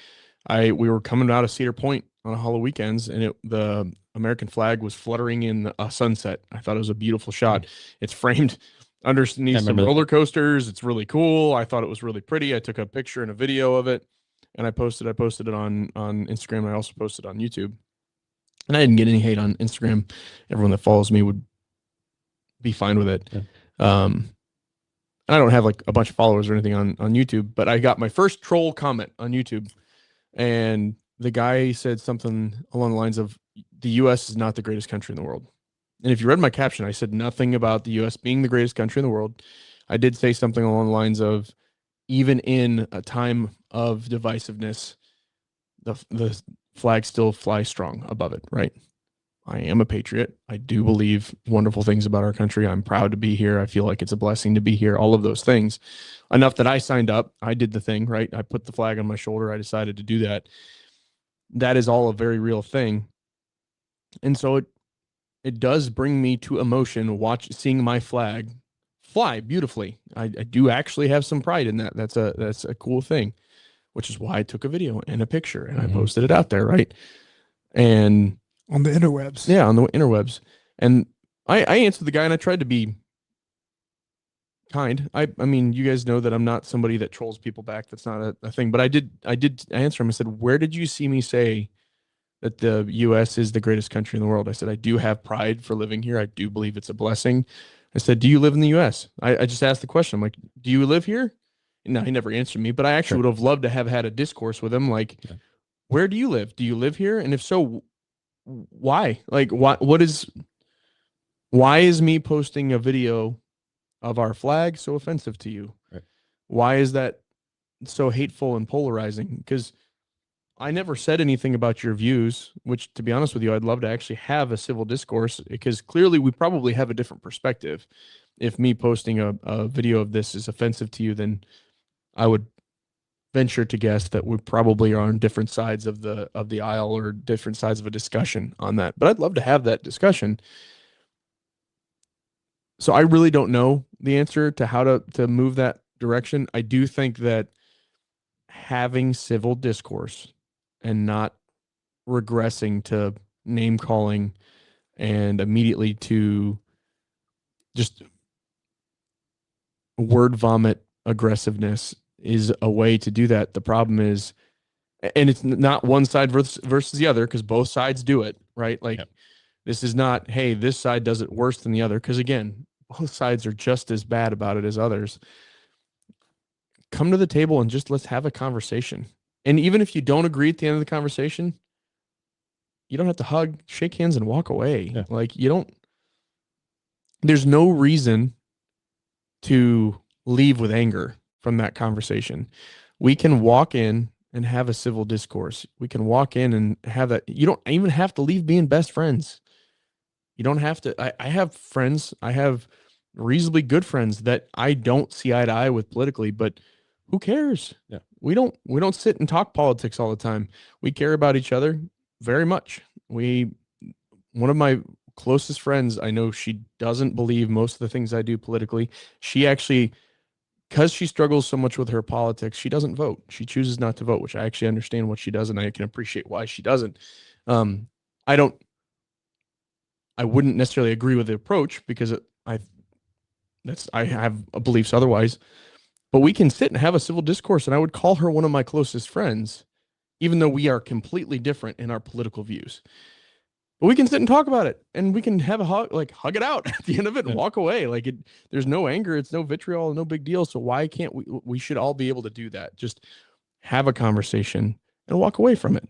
We were coming out of Cedar Point on a Hollow weekends, and the American flag was fluttering in a sunset. I thought it was a beautiful shot. It's framed underneath some roller coasters. It's really cool. I thought it was really pretty. I took a picture and a video of it, and I posted it on Instagram. And I also posted it on YouTube, and I didn't get any hate on Instagram. Everyone that follows me would be fine with it. Yeah. And I don't have like a bunch of followers or anything on YouTube, but I got my first troll comment on YouTube, and the guy said something along the lines of, the U.S. is not the greatest country in the world. And if you read my caption, I said nothing about the U.S. being the greatest country in the world. I did say something along the lines of, even in a time of divisiveness, the flag still flies strong above it, right? I am a patriot. I do believe wonderful things about our country. I'm proud to be here. I feel like it's a blessing to be here. All of those things. Enough that I signed up. I did the thing, right? I put the flag on my shoulder. I decided to do that. That is all a very real thing. And so it does bring me to emotion seeing my flag fly beautifully. I do actually have some pride in that. That's a cool thing, which is why I took a video and a picture and I posted it out there, right? And on the interwebs. Yeah, on the interwebs. And I answered the guy, and I tried to be kind. I mean, you guys know that I'm not somebody that trolls people back. That's not a thing. But I did answer him. I said, where did you see me say that the U.S. is the greatest country in the world? I said, I do have pride for living here. I do believe it's a blessing. I said, do you live in the U.S.? I just asked the question. I'm like, do you live here? No, he never answered me, but I actually would have loved to have had a discourse with him. Like, where do you live? Do you live here? And if so, why? Like, why is me posting a video of our flag so offensive to you? Right. Why is that so hateful and polarizing? Because I never said anything about your views, which, to be honest with you, I'd love to actually have a civil discourse, because clearly we probably have a different perspective. If me posting a video of this is offensive to you, then I would venture to guess that we probably are on different sides of the aisle, or different sides of a discussion on that. But I'd love to have that discussion. So I really don't know the answer to how to move that direction. I do think that having civil discourse and not regressing to name calling and immediately to just word vomit aggressiveness is a way to do that. The problem is, and it's not one side versus the other, because both sides do it, right? Like, this is not, hey, this side does it worse than the other, because again, both sides are just as bad about it as others. Come to the table and just let's have a conversation. And even if you don't agree at the end of the conversation, you don't have to hug, shake hands, and walk away. Yeah. Like, there's no reason to leave with anger from that conversation. We can walk in and have a civil discourse. We can walk in and have that. You don't even have to leave being best friends. You don't have to. I have friends. I have reasonably good friends that I don't see eye to eye with politically, but who cares? Yeah. We don't sit and talk politics all the time. We care about each other very much. One of my closest friends, I know she doesn't believe most of the things I do politically. She actually, because she struggles so much with her politics, she doesn't vote. She chooses not to vote, which I actually understand what she does, and I can appreciate why she doesn't. I wouldn't necessarily agree with the approach, because I have beliefs otherwise. But we can sit and have a civil discourse, and I would call her one of my closest friends, even though we are completely different in our political views. But we can sit and talk about it, and we can have a hug it out at the end of it and walk away. Like, there's no anger, it's no vitriol, no big deal. So why can't we should all be able to do that. Just have a conversation and walk away from it.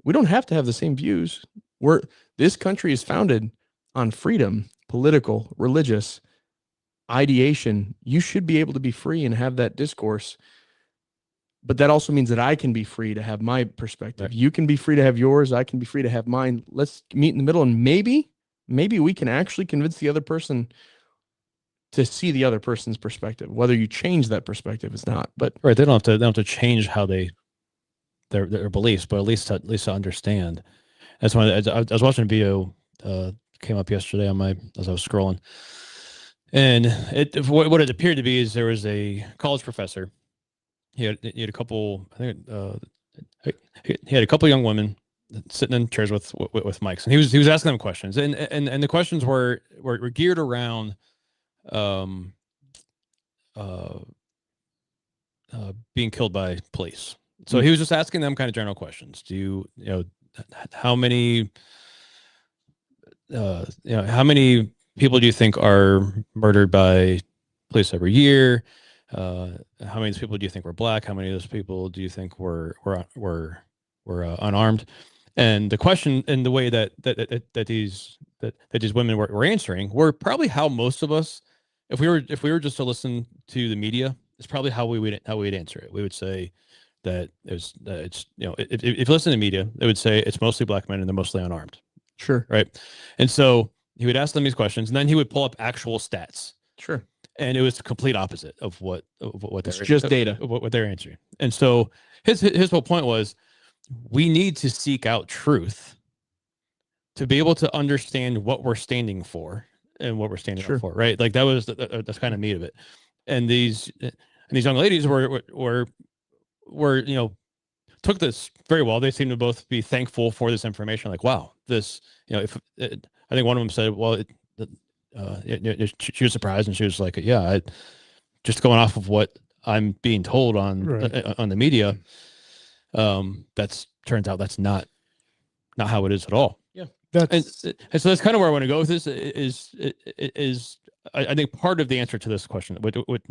We don't have to have the same views. This country is founded on freedom, political, religious, ideation. You should be able to be free and have that discourse. But that also means that I can be free to have my perspective. Right. You can be free to have yours. I can be free to have mine. Let's meet in the middle, and maybe we can actually convince the other person to see the other person's perspective. Whether you change that perspective is not. But right, they don't have to change how their beliefs, but at least to understand. That's why I was watching a video came up yesterday as I was scrolling. And what it appeared to be is there was a college professor. He had a couple, I think, he had a couple of young women sitting in chairs with mics, and he was asking them questions, and the questions were geared around being killed by police. So he was just asking them kind of general questions. Do you know how many how many people do you think are murdered by police every year? How many of those people do you think were black? How many of those people do you think were unarmed? And the question and the way that these women were answering were probably how most of us, if we were just to listen to the media, it's probably how we'd answer it. We would say that it's if you listen to the media, they would say it's mostly black men and they're mostly unarmed. Sure. Right. And so he would ask them these questions, and then he would pull up actual stats. Sure. And it was the complete opposite of what it's just data, what they're answering. And so his whole point was, we need to seek out truth to be able to understand what we're standing for and what we're standing up for. Right. Like that's kind of meat of it. And these young ladies were took this very well. They seemed to both be thankful for this information. Like, wow, this, if I think one of them said, well, she was surprised, and she was like, yeah, just going off of what I'm being told on the media, turns out that's not how it is at all. Yeah. And so that's kind of where I want to go with this is I think part of the answer to this question, what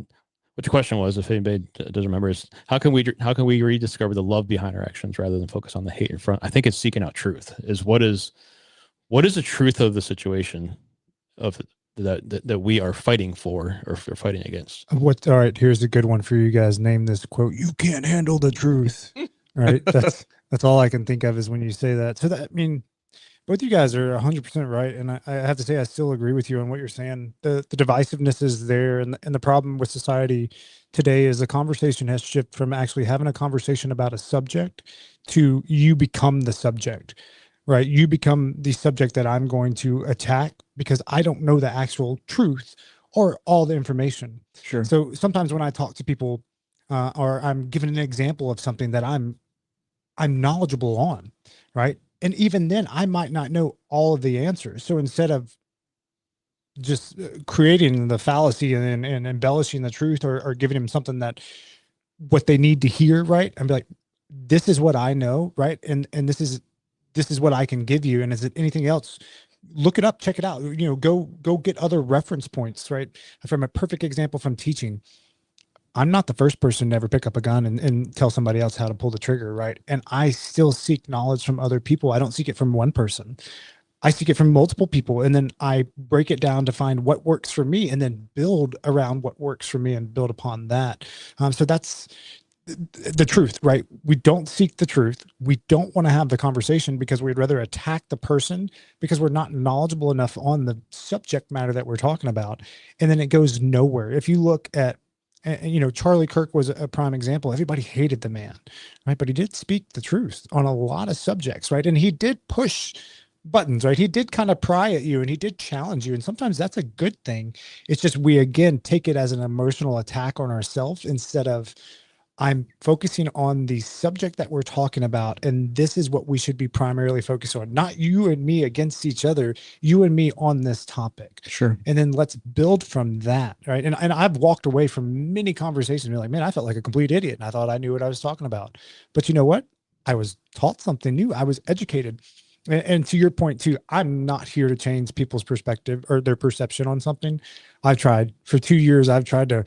the question was, if anybody doesn't remember, is how can we rediscover the love behind our actions rather than focus on the hate in front? I think it's seeking out truth. Is what is the truth of the situation of that we are fighting for or fighting against? All right, here's a good one for you guys. Name this quote. You can't handle the truth. Right. That's all I can think of is when you say that. So both you guys are 100% right. And I have to say, I still agree with you on what you're saying. The divisiveness is there. And the problem with society today is the conversation has shifted from actually having a conversation about a subject to you become the subject, right? You become the subject that I'm going to attack because I don't know the actual truth or all the information. Sure. So sometimes when I talk to people or I'm giving an example of something that I'm knowledgeable on, right? And even then, I might not know all of the answers. So instead of just creating the fallacy and embellishing the truth or giving them something that what they need to hear, right? I'd be like, this is what I know, right? And this is what I can give you. And is it anything else? Look it up, check it out. Go get other reference points, right? From a perfect example from teaching. I'm not the first person to ever pick up a gun and tell somebody else how to pull the trigger, right? And I still seek knowledge from other people. I don't seek it from one person. I seek it from multiple people, and then I break it down to find what works for me and then build around what works for me and build upon that. So that's the truth, right? We don't seek the truth. We don't want to have the conversation because we'd rather attack the person because we're not knowledgeable enough on the subject matter that we're talking about. And then it goes nowhere. If you look at, Charlie Kirk was a prime example. Everybody hated the man, right? But he did speak the truth on a lot of subjects, right? And he did push buttons, right? He did kind of pry at you and he did challenge you. And sometimes that's a good thing. It's just, we again take it as an emotional attack on ourselves instead of I'm focusing on the subject that we're talking about. And this is what we should be primarily focused on, not you and me against each other, you and me on this topic. Sure. And then let's build from that. Right. And I've walked away from many conversations and be like, man, I felt like a complete idiot. And I thought I knew what I was talking about. But you know what? I was taught something new. I was educated. And to your point too, I'm not here to change people's perspective or their perception on something. I've tried for 2 years. I've tried to,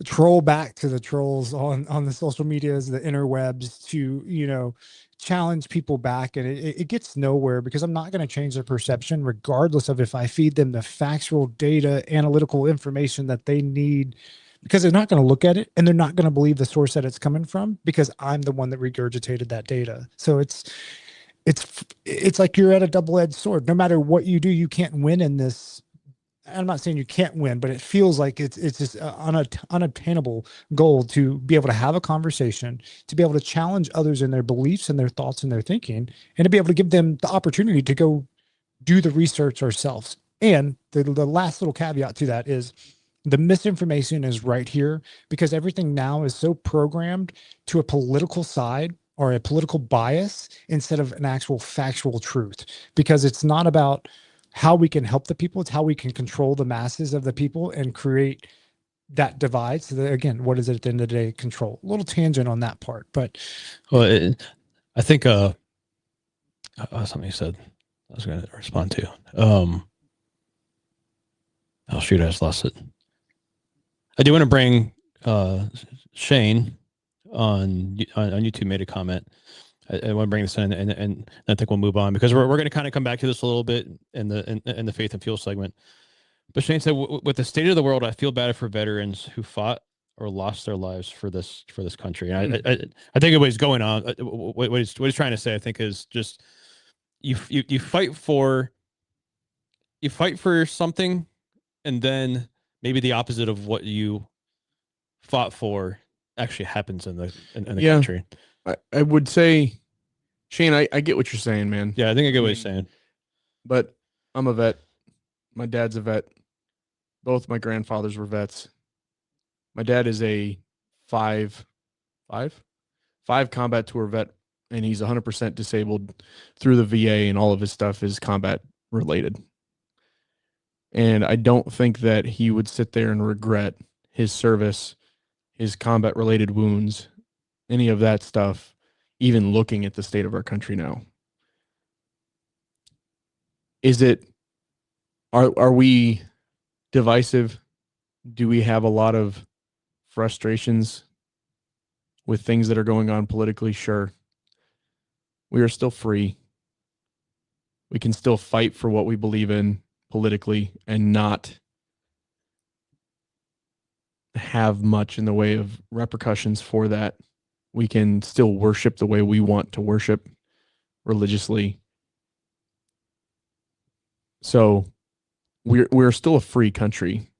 troll back to the trolls on the social medias, the interwebs to, challenge people back. And it gets nowhere because I'm not going to change their perception, regardless of if I feed them the factual data, analytical information that they need, because they're not going to look at it and they're not going to believe the source that it's coming from because I'm the one that regurgitated that data. So it's like you're at a double-edged sword. No matter what you do, you can't win in this. I'm not saying you can't win, but it feels like it's just an unattainable goal to be able to have a conversation, to be able to challenge others in their beliefs and their thoughts and their thinking, and to be able to give them the opportunity to go do the research ourselves. And the last little caveat to that is The misinformation is right here because everything now is so programmed to a political side or a political bias instead of an actual factual truth, because it's not about how we can help the people. It's how we can control the masses of the people and create that divide. So that, again, what is it at the end of the day? Control. A little tangent on that part, but well, I think something you said I was going to respond to. Oh shoot, I just lost it. I do want to bring Shane on YouTube made a comment. I want to bring this in, and I think we'll move on because we're going to kind of come back to this a little bit in the faith and fuel segment. But Shane said, with the state of the world, I feel bad for veterans who fought or lost their lives for this country. And I think what he's going on, what he's trying to say, I think, is just you fight for something, and then maybe the opposite of what you fought for actually happens in the country. I would say, Shane, I get what you're saying, man. Yeah, I think I get what you're saying. But I'm a vet. My dad's a vet. Both my grandfathers were vets. My dad is a five combat tour vet, and he's 100% disabled through the VA, and all of his stuff is combat related. And I don't think that he would sit there and regret his service, his combat related wounds, any of that stuff, even looking at the state of our country now. Are we divisive? Do we have a lot of frustrations with things that are going on politically? Sure. We are still free. We can still fight for what we believe in politically and not have much in the way of repercussions for that. We can still worship the way we want to worship religiously. So we're still a free country.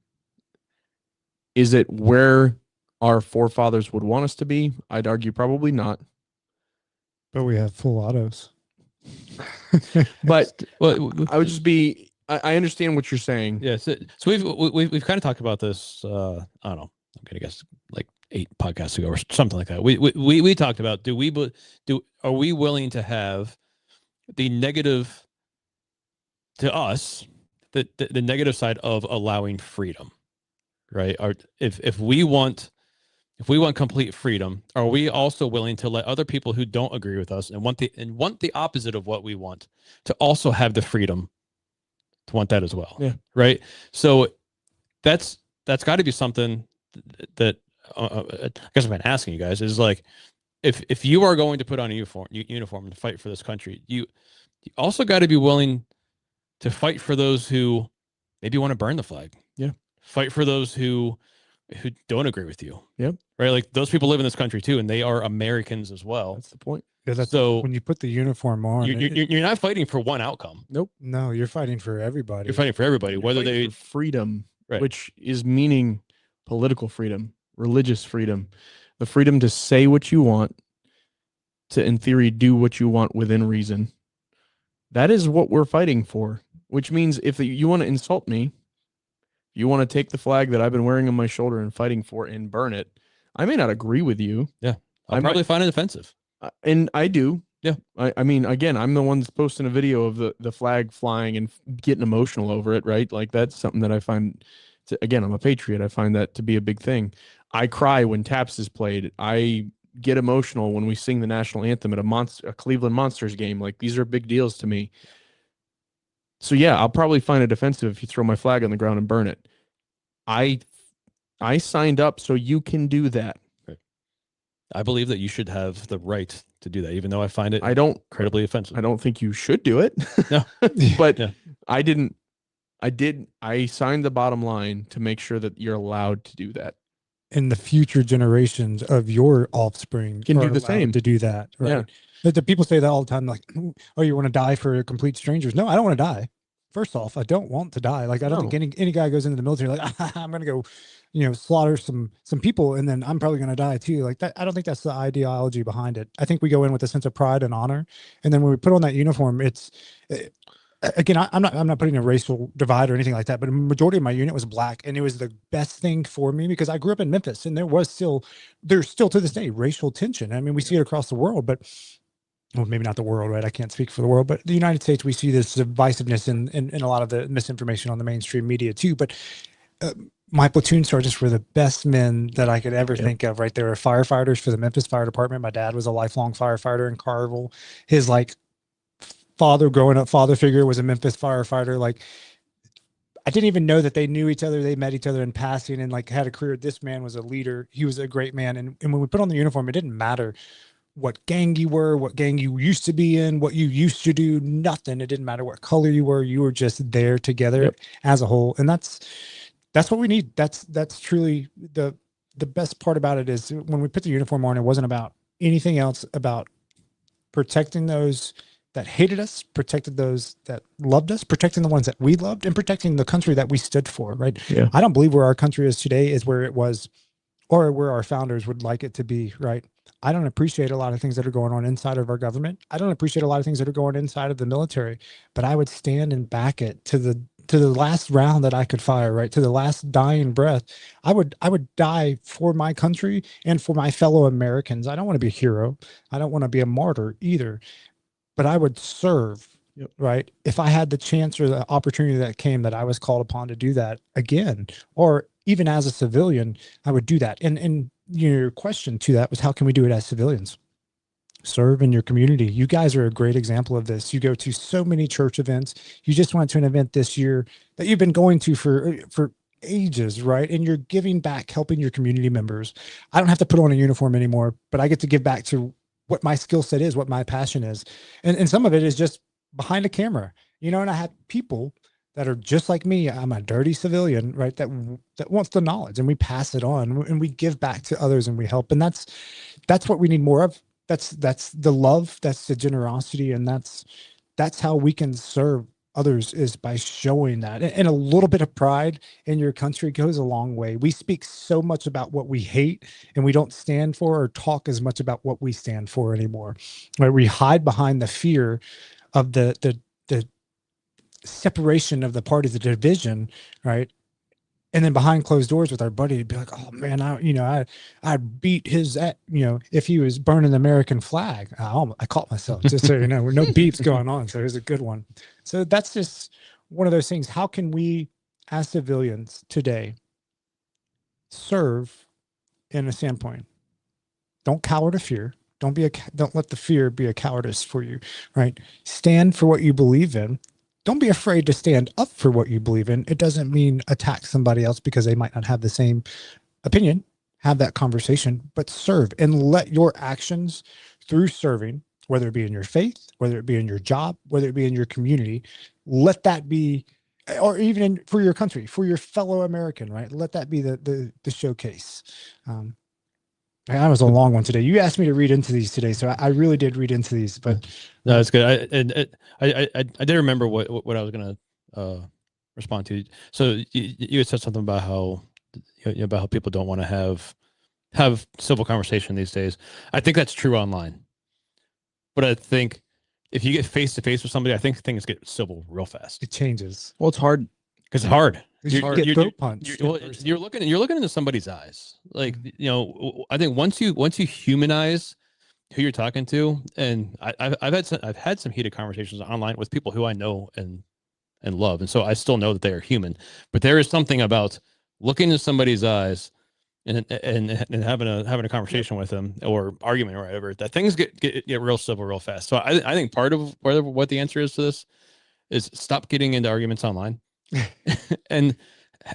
Is it where our forefathers would want us to be? I'd argue probably not. But we have full autos. But I would just be. I understand what you're saying. Yeah. So we've kind of talked about this. I don't know. I'm gonna guess like 8 podcasts ago or something like that. We talked about are we willing to have the negative to us, the negative side of allowing freedom, right? Or if we want complete freedom, are we also willing to let other people who don't agree with us and want the opposite of what we want to also have the freedom to want that as well? Yeah. Right. So that's got to be something that I guess I've been asking you guys is like, if you are going to put on a uniform and fight for this country, you also got to be willing to fight for those who maybe want to burn the flag. Yeah. Fight for those who don't agree with you. Yep. Right. Like those people live in this country too, and they are Americans as well. That's the point. Yeah, that's so when you put the uniform on. You're not fighting for one outcome. Nope. No, you're fighting for everybody. You're fighting for everybody, whether they freedom, right. Which is meaning political freedom, religious freedom, the freedom to say what you want, to in theory do what you want within reason. That is what we're fighting for. Which means if you want to insult me, you want to take the flag that I've been wearing on my shoulder and fighting for and burn it. I may not agree with you. Yeah. I'll probably find it offensive. And I do. Yeah. I mean, again, I'm the one that's posting a video of the flag flying and getting emotional over it, right? Like that's something that I find, again, I'm a patriot. I find that to be a big thing. I cry when Taps is played. I get emotional when we sing the national anthem at a Cleveland Monsters game. Like these are big deals to me. So yeah, I'll probably find it offensive if you throw my flag on the ground and burn it. I signed up so you can do that. Right. I believe that you should have the right to do that, even though I find it incredibly offensive. I don't think you should do it. No. But yeah. I signed the bottom line to make sure that you're allowed to do that. And the future generations of your offspring can do the same to do that. Right? Yeah. The people say that all the time, like, oh, you want to die for complete strangers? No, I don't want to die. First off, I don't want to die. Like, I don't think any guy goes into the military like, I'm going to go, slaughter some people, and then I'm probably going to die too. Like that. I don't think that's the ideology behind it. I think we go in with a sense of pride and honor, and then when we put on that uniform, again, I'm not putting a racial divide or anything like that, but a majority of my unit was black, and it was the best thing for me because I grew up in Memphis, and there's still to this day racial tension. I mean, we see it across the world, but well, maybe not the world, right? I can't speak for the world, but the United States, we see this divisiveness in a lot of the misinformation on the mainstream media too. But my platoon sergeants were the best men that I could ever think of, right? They were firefighters for the Memphis Fire Department. My dad was a lifelong firefighter in Carville. His like growing up father figure was a Memphis firefighter. Like, I didn't even know that they knew each other. They met each other in passing and like had a career. This man was a leader. He was a great man. And when we put on the uniform, it didn't matter what gang you were, what gang you used to be in, what you used to do, nothing. It didn't matter what color you were just there together as a whole. And that's what we need. That's truly the best part about it is when we put the uniform on, it wasn't about anything else, about protecting those that hated us, protected those that loved us, protecting the ones that we loved, and protecting the country that we stood for, right? Yeah. I don't believe where our country is today is where it was or where our founders would like it to be, right? I don't appreciate a lot of things that are going on inside of our government. I don't appreciate a lot of things that are going inside of the military, but I would stand and back it to the last round that I could fire, right? To the last dying breath. I would die for my country and for my fellow Americans. I don't want to be a hero. I don't want to be a martyr either, but I would serve, right? If I had the chance or the opportunity that came that I was called upon to do that again, or even as a civilian, I would do that. And your question to that was, how can we do it as civilians? Serve in your community. You guys are a great example of this. You go to so many church events. You just went to an event this year that you've been going to for ages, right? And you're giving back, helping your community members. I don't have to put on a uniform anymore, but I get to give back to what my skill set is, what my passion is. And some of it is just behind a camera, and I have people that are just like me. I'm a dirty civilian, right? That wants the knowledge, and we pass it on, and we give back to others, and we help. And that's what we need more of. That's the love, that's the generosity, and that's how we can serve others, is by showing that. And a little bit of pride in your country goes a long way. We speak so much about what we hate, and we don't stand for or talk as much about what we stand for anymore. Right? We hide behind the fear of the separation of the parties, the division, right? And then behind closed doors with our buddy, he'd be like, "Oh man, I'd beat his, if he was burning the American flag." I caught myself, just so you know, no beefs going on. So here's a good one. So that's just one of those things. How can we, as civilians today, serve in a standpoint? Don't cower to fear. Don't let the fear be a cowardice for you, right? Stand for what you believe in. Don't be afraid to stand up for what you believe in. It doesn't mean attack somebody else because they might not have the same opinion. Have that conversation, but serve, and let your actions through serving, whether it be in your faith, whether it be in your job, whether it be in your community, let that be, or even for your country, for your fellow American, right? Let that be the showcase. That was a long one today. You asked me to read into these today, so I really did read into these. But no, it's good. I did remember what I was gonna respond to. So you had said something about how people don't want to have civil conversation these days. I think that's true online, but I think if you get face to face with somebody, I think things get civil real fast. It changes. Well, it's hard because it's hard. You get throat punched. You're looking into somebody's eyes. Like, I think once you humanize who you're talking to, and I've had some heated conversations online with people who I know and love, and so I still know that they are human. But there is something about looking into somebody's eyes and having a conversation with them, or argument or whatever, that things get real civil real fast. So I think part of what the answer is to this is stop getting into arguments online. and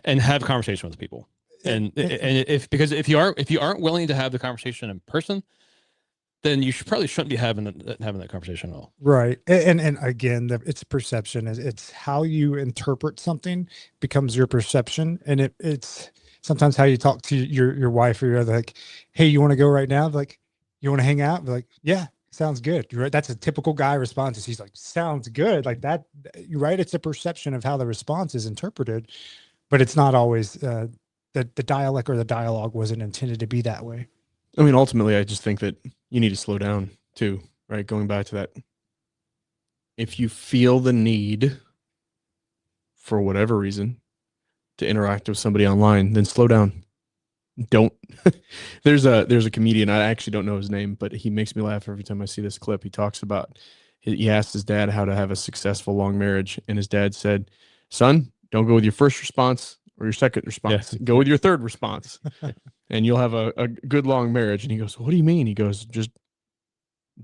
have conversation with people, and if you aren't willing to have the conversation in person, then you shouldn't be having that conversation at all. Right. And again, it's perception. It's how you interpret something becomes your perception, and it's sometimes how you talk to your wife or your other, like, "Hey, you want to go right now?" Like, "You want to hang out?" Like, "Yeah. Sounds good." You're right. That's a typical guy response. He's like, "Sounds good." Like that. You're right. It's a perception of how the response is interpreted, but it's not always the dialect or the dialogue wasn't intended to be that way. I mean, ultimately, I just think that you need to slow down too, right? Going back to that if you feel the need for whatever reason to interact with somebody online, then slow down. Don't. There's a comedian, I actually don't know his name, but he makes me laugh every time I see this clip. He talks about, he asked his dad how to have a successful long marriage, and his dad said, son, don't go with your first response or your second response. Go with your third response and you'll have a good long marriage. And he goes, what do you mean? He goes, just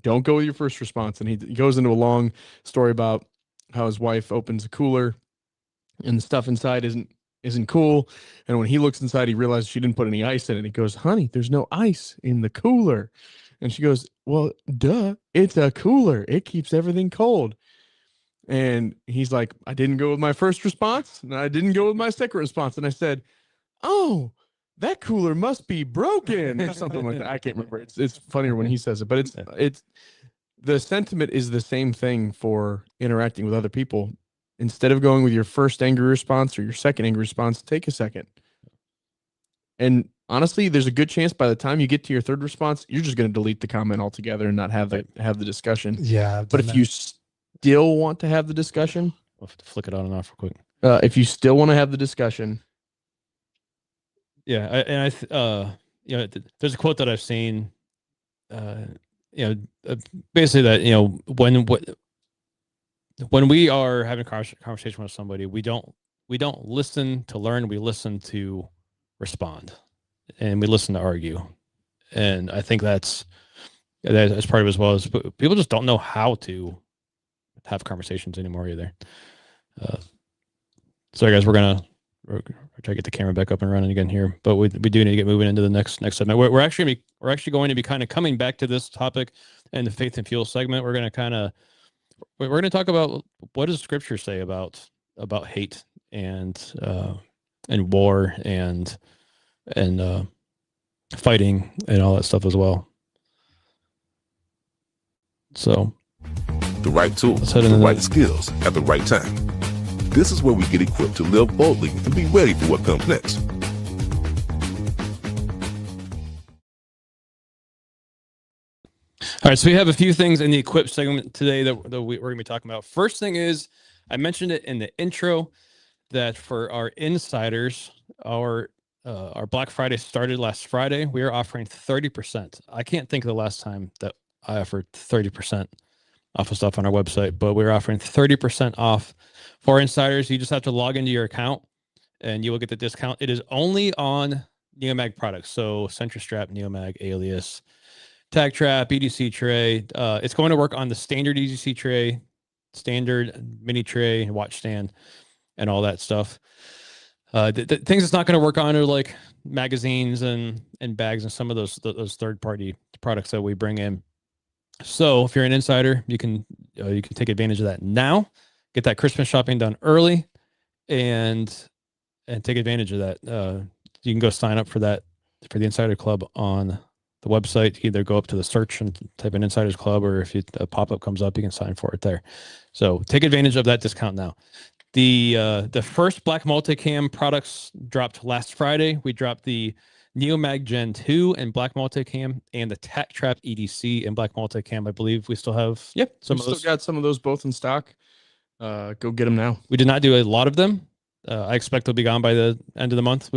don't go with your first response. And he goes into a long story about how his wife opens a cooler and the stuff inside isn't cool. And when he looks inside, he realizes she didn't put any ice in it. He goes, honey, there's no ice in the cooler. And she goes, well, duh, it's a cooler. It keeps everything cold. And he's like, I didn't go with my first response, and I didn't go with my second response. And I said, oh, that cooler must be broken or something like that. I can't remember. It's funnier when he says it, but it's the sentiment is the same thing for interacting with other people. Instead of going with your first angry response or your second angry response, take a second. And honestly, there's a good chance by the time you get to your third response, you're just going to delete the comment altogether and not have the discussion. Yeah. But if you still want to have the discussion, I'll have to flick it on and off real quick. if you still want to have the discussion. Yeah. There's a quote that I've seen, basically that, when we are having a conversation with somebody, we don't listen to learn. We listen to respond, and we listen to argue. And I think that's part of it as well. As people just don't know how to have conversations anymore either. Sorry guys, we're try to get the camera back up and running again here, but we do need to get moving into the next segment. We're actually going to be kind of coming back to this topic in the faith and fuel segment. We're going to talk about what does Scripture say about hate and war and fighting and all that stuff as well. So the right tools, the right skills at the right time. This is where we get equipped to live boldly and be ready for what comes next. All right, so we have a few things in the equip segment today that we're going to be talking about. First thing is, I mentioned it in the intro that for our insiders, our Black Friday started last Friday. We are offering 30%. I can't think of the last time that I offered 30% off of stuff on our website, but we're offering 30% off for insiders. You just have to log into your account and you will get the discount. It is only on Neomag products. So CentraStrap, Neomag, Alias, Tag Trap, EDC tray. It's going to work on the standard EDC tray, standard mini tray, watch stand, and all that stuff. The things it's not going to work on are like magazines and bags and some of those third-party products that we bring in. So if you're an insider, you can take advantage of that now. Get that Christmas shopping done early, and take advantage of that. You can go sign up for that for the Insider Club on the website. You either go up to the search and type in Insiders Club, or if a pop-up comes up, you can sign for it there. So take advantage of that discount now. The first Black Multicam products dropped last Friday. We dropped the Neomag Gen 2 and Black Multicam, and the Tag Trap EDC and Black Multicam. I believe we still have still got some of those both in stock. Go get them now. We did not do a lot of them. I expect they'll be gone by the end of the month.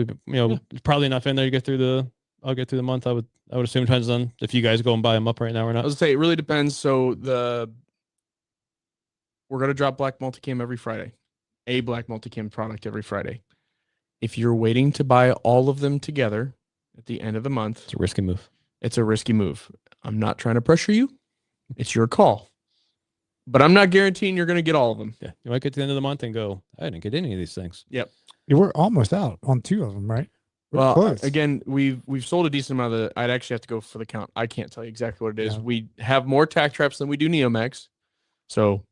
Probably enough in there to get through I'll get through the month. I would assume, depends on if you guys go and buy them up right now or not. I was gonna say it really depends. So we're gonna drop Black Multicam every Friday, a Black Multicam product every Friday. If you're waiting to buy all of them together at the end of the month, It's a risky move. It's a risky move. I'm not trying to pressure you. It's your call. But I'm not guaranteeing you're going to get all of them. Yeah, you might get to the end of the month and go, I didn't get any of these things. Yep. You were almost out on 2 of them, right? We're close. Again, we've sold a decent amount of the. I'd actually have to go for the count. I can't tell you exactly what it is. Yeah. We have more tack traps than we do Neomags, so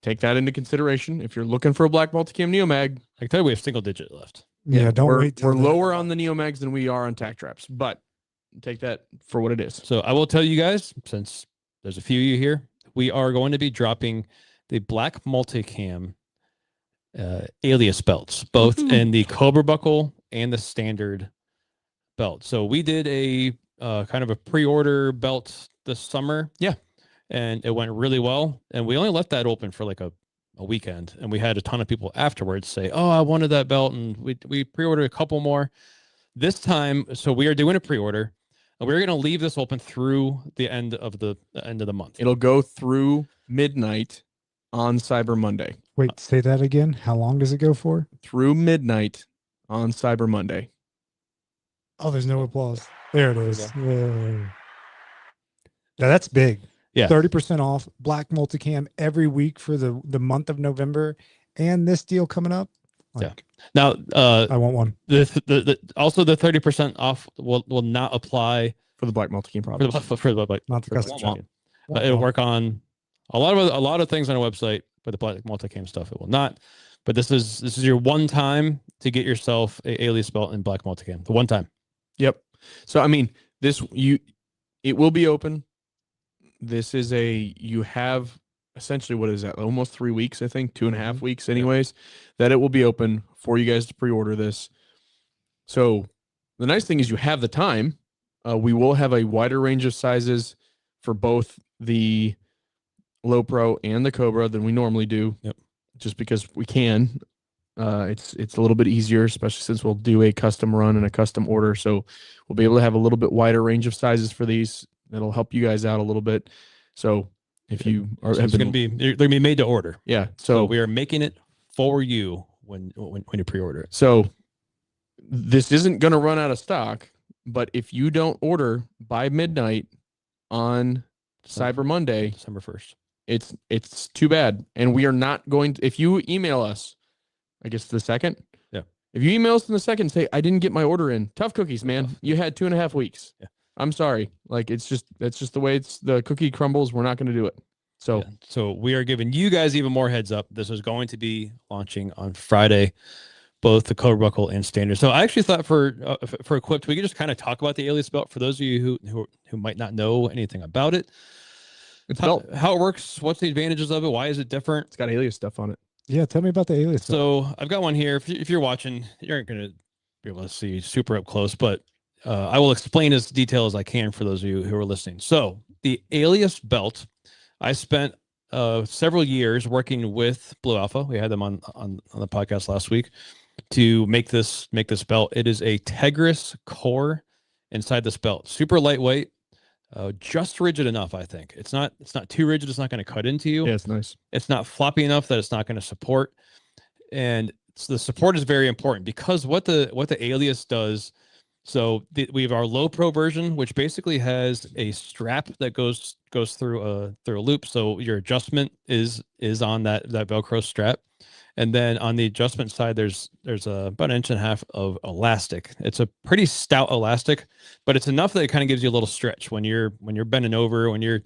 take that into consideration. If you're looking for a Black Multicam Neomag, I can tell you we have single digit left. Yeah, don't wait. We're lower on the Neomags than we are on tack traps, but take that for what it is. So I will tell you guys, since there's a few of you here, we are going to be dropping the Black Multicam Alias belts, both in the Cobra buckle and the standard belt. So we did a kind of a pre-order belt this summer. Yeah. and it went really well. And we only left that open for like a weekend, and we had a ton of people afterwards say, "Oh, I wanted that belt," and we pre-ordered a couple more. This time, so we are doing a pre-order, and we're going to leave this open through the end of the month. It'll go through midnight on Cyber Monday. Wait, say that again. How long does it go for? Through midnight on Cyber Monday. Oh, there's no applause. There it is. Yeah. Now that's big. Yeah. 30% off black multicam every week for the month of November, and this deal coming up. Like, Now, I want one. Also the 30% off will not apply For the black multicam product. for the black. Not the custom champion. It'll work on a lot of things on our website, but the black multicam stuff it will not. But this is your one time to get yourself a Alias belt in black multicam. The one time. Yep. So I mean, it will be open. This is you have essentially, what is that? Almost 3 weeks, I think, 2.5 weeks anyways, that it will be open for you guys to pre-order this. So the nice thing is you have the time. We will have a wider range of sizes for both the Low Pro and the Cobra than we normally do. Yep. Just because we can. It's a little bit easier, especially since we'll do a custom run and a custom order. So we'll be able to have a little bit wider range of sizes for these. That'll help you guys out a little bit. So if you are, they're going to be made to order. Yeah. So we are making it for you when you pre-order it. So this isn't going to run out of stock, but if you don't order by midnight on Cyber Monday, December 1st, it's too bad. And we are not going to, if you email us, I guess the 2nd. Yeah. If you email us in the 2nd and say, I didn't get my order in, tough cookies, man. You had 2.5 weeks. Yeah. I'm sorry. Like, that's just the way the cookie crumbles. We're not going to do it. So we are giving you guys even more heads up. This is going to be launching on Friday, both the Cobra Buckle and standard. So I actually thought for equipped, we could just kind of talk about the Alias belt for those of you who might not know anything about it. It's how it works. What's the advantages of it? Why is it different? It's got Alias stuff on it. Yeah, tell me about the Alias. So I've got one here. If you're watching, you aren't going to be able to see super up close, but I will explain as detailed as I can for those of you who are listening. So the Alias belt, I spent several years working with Blue Alpha. We had them on the podcast last week to make this belt. It is a Tegris core inside this belt. Super lightweight, just rigid enough, I think. It's not too rigid. It's not going to cut into you. Yeah, it's nice. It's not floppy enough that it's not going to support. And the support is very important because what the Alias does. So we have our Low Pro version, which basically has a strap that goes through a loop. So your adjustment is on that Velcro strap, and then on the adjustment side, there's about 1.5 inches of elastic. It's a pretty stout elastic, but it's enough that it kind of gives you a little stretch when you're bending over. When you're,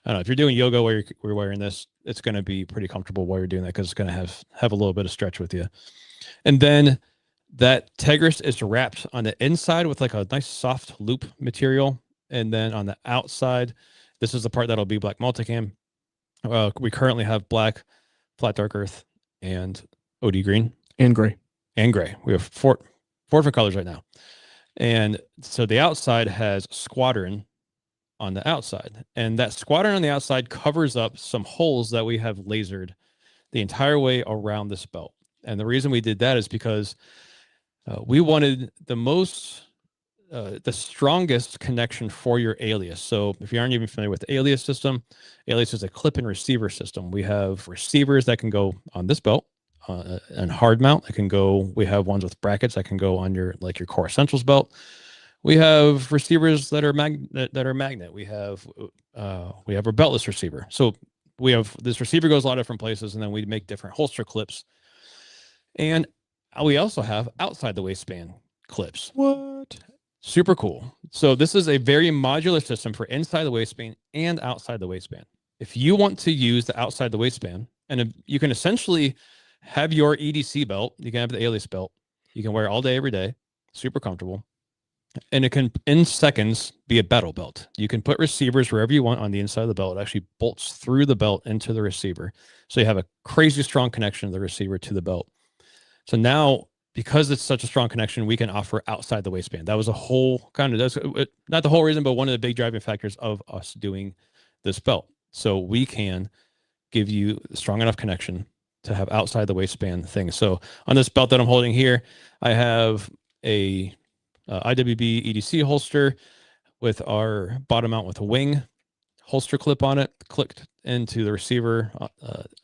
I don't know, if you're doing yoga where you're wearing this, it's going to be pretty comfortable while you're doing that because it's going to have a little bit of stretch with you, and then that Tegris is wrapped on the inside with like a nice soft loop material. And then on the outside, this is the part that'll be black multicam. We currently have black, flat dark earth, and OD green. And gray. We have four different colors right now. And so the outside has squadron on the outside. And that squadron on the outside covers up some holes that we have lasered the entire way around this belt. And the reason we did that is because we wanted the strongest connection for your Alias. So if you aren't even familiar with the Alias system, Alias is a clip and receiver system. We have receivers that can go on this belt and hard mount. We have ones with brackets that can go on your Core Essentials belt. We have receivers that are magnet. We have a beltless receiver. So we have this receiver goes a lot of different places, and then we make different holster clips. And we also have outside the waistband clips. What? Super cool. So this is a very modular system for inside the waistband and outside the waistband. If you want to use the outside the waistband, and you can essentially have your EDC belt, you can have the Alias belt, you can wear it all day, every day, super comfortable. And it can, in seconds, be a battle belt. You can put receivers wherever you want on the inside of the belt. It actually bolts through the belt into the receiver. So you have a crazy strong connection of the receiver to the belt. So now, because it's such a strong connection, we can offer outside the waistband. That was a whole not the whole reason, but one of the big driving factors of us doing this belt. So we can give you a strong enough connection to have outside the waistband thing. So on this belt that I'm holding here, I have a IWB EDC holster with our bottom mount with a wing holster clip on it, clicked into the receiver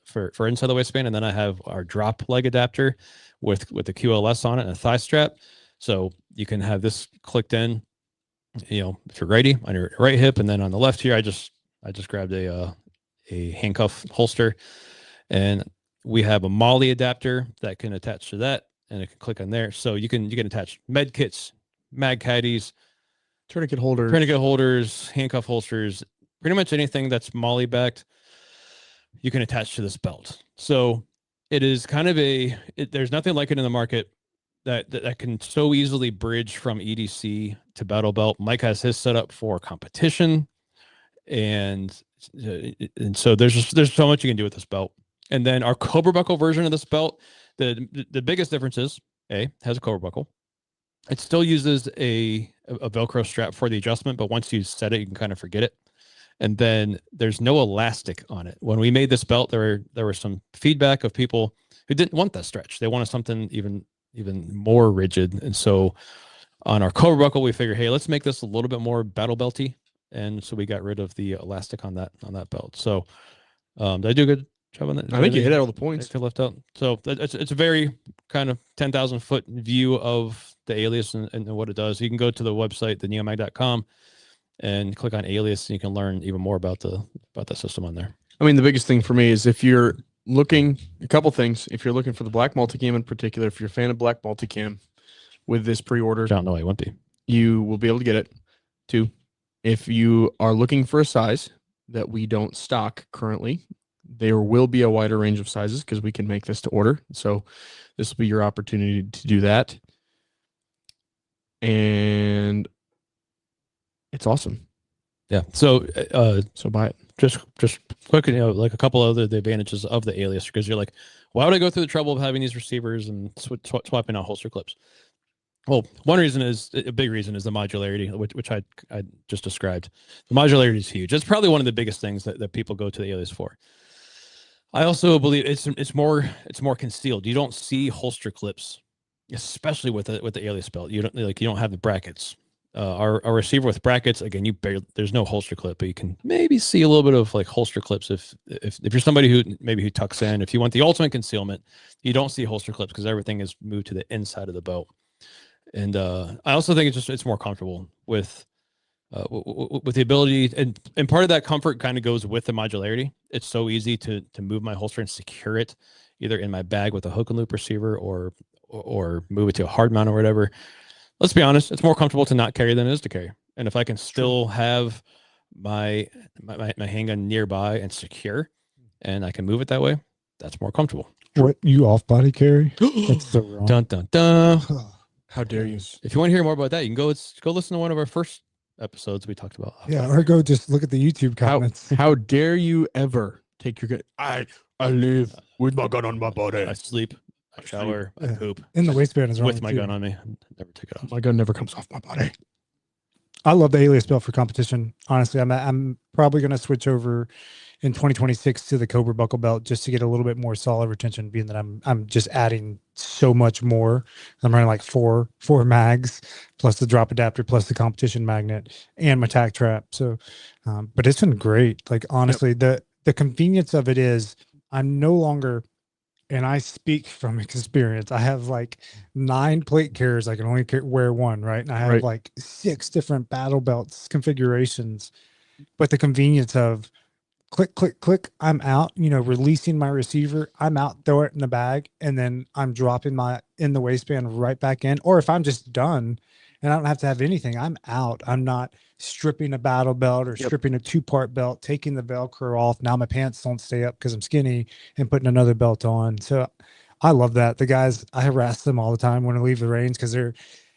for inside the waistband. And then I have our drop leg adapter with the QLS on it and a thigh strap. So you can have this clicked in, you know, if you're righty on your right hip. And then on the left here, I just grabbed a handcuff holster, and we have a Molly adapter that can attach to that, and it can click on there. So you can attach med kits, mag caddies, tourniquet holders, handcuff holsters, pretty much anything that's Molly backed, you can attach to this belt. So it is kind of there's nothing like it in the market that can so easily bridge from EDC to battle belt. Mike has his set up for competition, and so there's so much you can do with this belt. And then our Cobra buckle version of this belt, the biggest difference is has a Cobra buckle. It still uses a Velcro strap for the adjustment, but once you set it, you can kind of forget it. And then there's no elastic on it. When we made this belt, there were some feedback of people who didn't want that stretch. They wanted something even more rigid. And so on our Cobra buckle, we figured, hey, let's make this a little bit more battle belty. And so we got rid of the elastic on that belt. So did I do a good job on that? I think you hit all the points. To left out. So it's a very kind of 10,000 foot view of the Alias and what it does. You can go to the website, theneomag.com, and click on Alias, and you can learn even more about the system on there. I mean, the biggest thing for me is if you're looking, a couple things. If you're looking for the black multicam in particular, if you're a fan of black multicam with this pre-order, I don't know, I won't be. You will be able to get it. 2, if you are looking for a size that we don't stock currently, there will be a wider range of sizes because we can make this to order. So this will be your opportunity to do that. And it's awesome. Yeah. So buy it. Just quick, like a couple other the advantages of the Alias, because you're like, why would I go through the trouble of having these receivers and swapping out holster clips? Well, one reason is a big reason is the modularity, which I just described. The modularity is huge. It's probably one of the biggest things that people go to the Alias for. I also believe it's more concealed. You don't see holster clips, especially with the Alias belt. You don't have the brackets. Our receiver with brackets, again, there's no holster clip, but you can maybe see a little bit of like holster clips if you're somebody who tucks in. If you want the ultimate concealment, you don't see holster clips because everything is moved to the inside of the belt. And I also think it's more comfortable with the ability, and part of that comfort kind of goes with the modularity. It's so easy to move my holster and secure it either in my bag with a hook and loop receiver or move it to a hard mount or whatever. Let's be honest, it's more comfortable to not carry than it is to carry. And if I can still have my handgun nearby and secure, and I can move it that way, that's more comfortable. What, you off body carry? That's so wrong. Dun dun dun. How dare you? If you want to hear more about that, you can go listen to one of our first episodes we talked about. Yeah, or go just look at the YouTube comments. How dare you ever take your gun? I live with my gun on my body. I sleep, I shower, I poop. In the waistband is wrong with my gun on me. I never take it off. My gun never comes off my body. I love the Alias belt for competition. Honestly, I'm probably going to switch over in 2026 to the Cobra buckle belt just to get a little bit more solid retention, being that I'm just adding so much more. I'm running like four mags plus the drop adapter plus the competition magnet and my tack trap. So, but it's been great. Like, honestly, the convenience of it is I'm no longer, and I speak from experience, I have like 9 plate carriers. I can only wear one, right? And I have like 6 different battle belts configurations, but the convenience of click, click, click, I'm out, releasing my receiver, I'm out, throw it in the bag, and then I'm dropping in the waistband right back in. Or if I'm just done and I don't have to have anything, I'm out. I'm not stripping a battle belt or stripping a 2-part belt, taking the Velcro off. Now my pants don't stay up because I'm skinny, and putting another belt on. So I love that. The guys, I harass them all the time when I leave the range because they're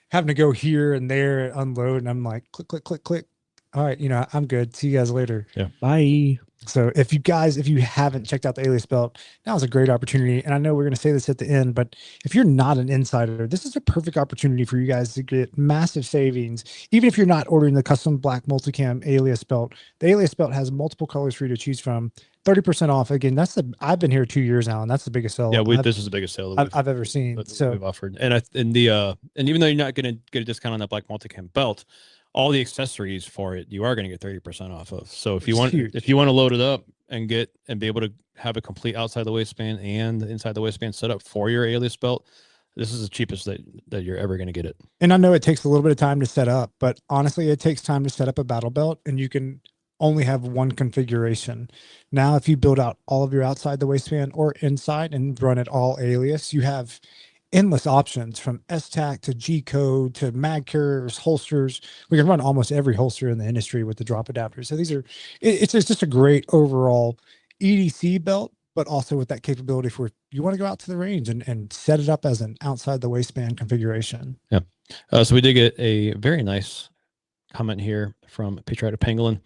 having to go here and there, unload. And I'm like, click, click, click, click. All right. I'm good. See you guys later. Yeah. Bye. So if you haven't checked out the Alias belt, now is a great opportunity. And I know we're going to say this at the end, but if you're not an insider, this is a perfect opportunity for you guys to get massive savings. Even if you're not ordering the custom black multicam Alias belt, the Alias belt has multiple colors for you to choose from. 30% off. Again, I've been here 2 years now, and that's the biggest sale. Yeah, this is the biggest sale that I've ever seen. So we've offered, and and even though you're not going to get a discount on that black multicam belt, all the accessories for it you are going to get 30% off of. So if you want to load it up and be able to have a complete outside the waistband and inside the waistband setup for your Alias belt, this is the cheapest that you're ever going to get it. And I know it takes a little bit of time to set up, but honestly, it takes time to set up a battle belt, and you can only have one configuration. Now, if you build out all of your outside the waistband or inside and run it all Alias, you have endless options from S-Tac to G-code to mag carriers, holsters. We can run almost every holster in the industry with the drop adapters. So it's just a great overall EDC belt, but also with that capability for you want to go out to the range and set it up as an outside the waistband configuration. Yeah. So we did get a very nice comment here from Patriotic Pangolin.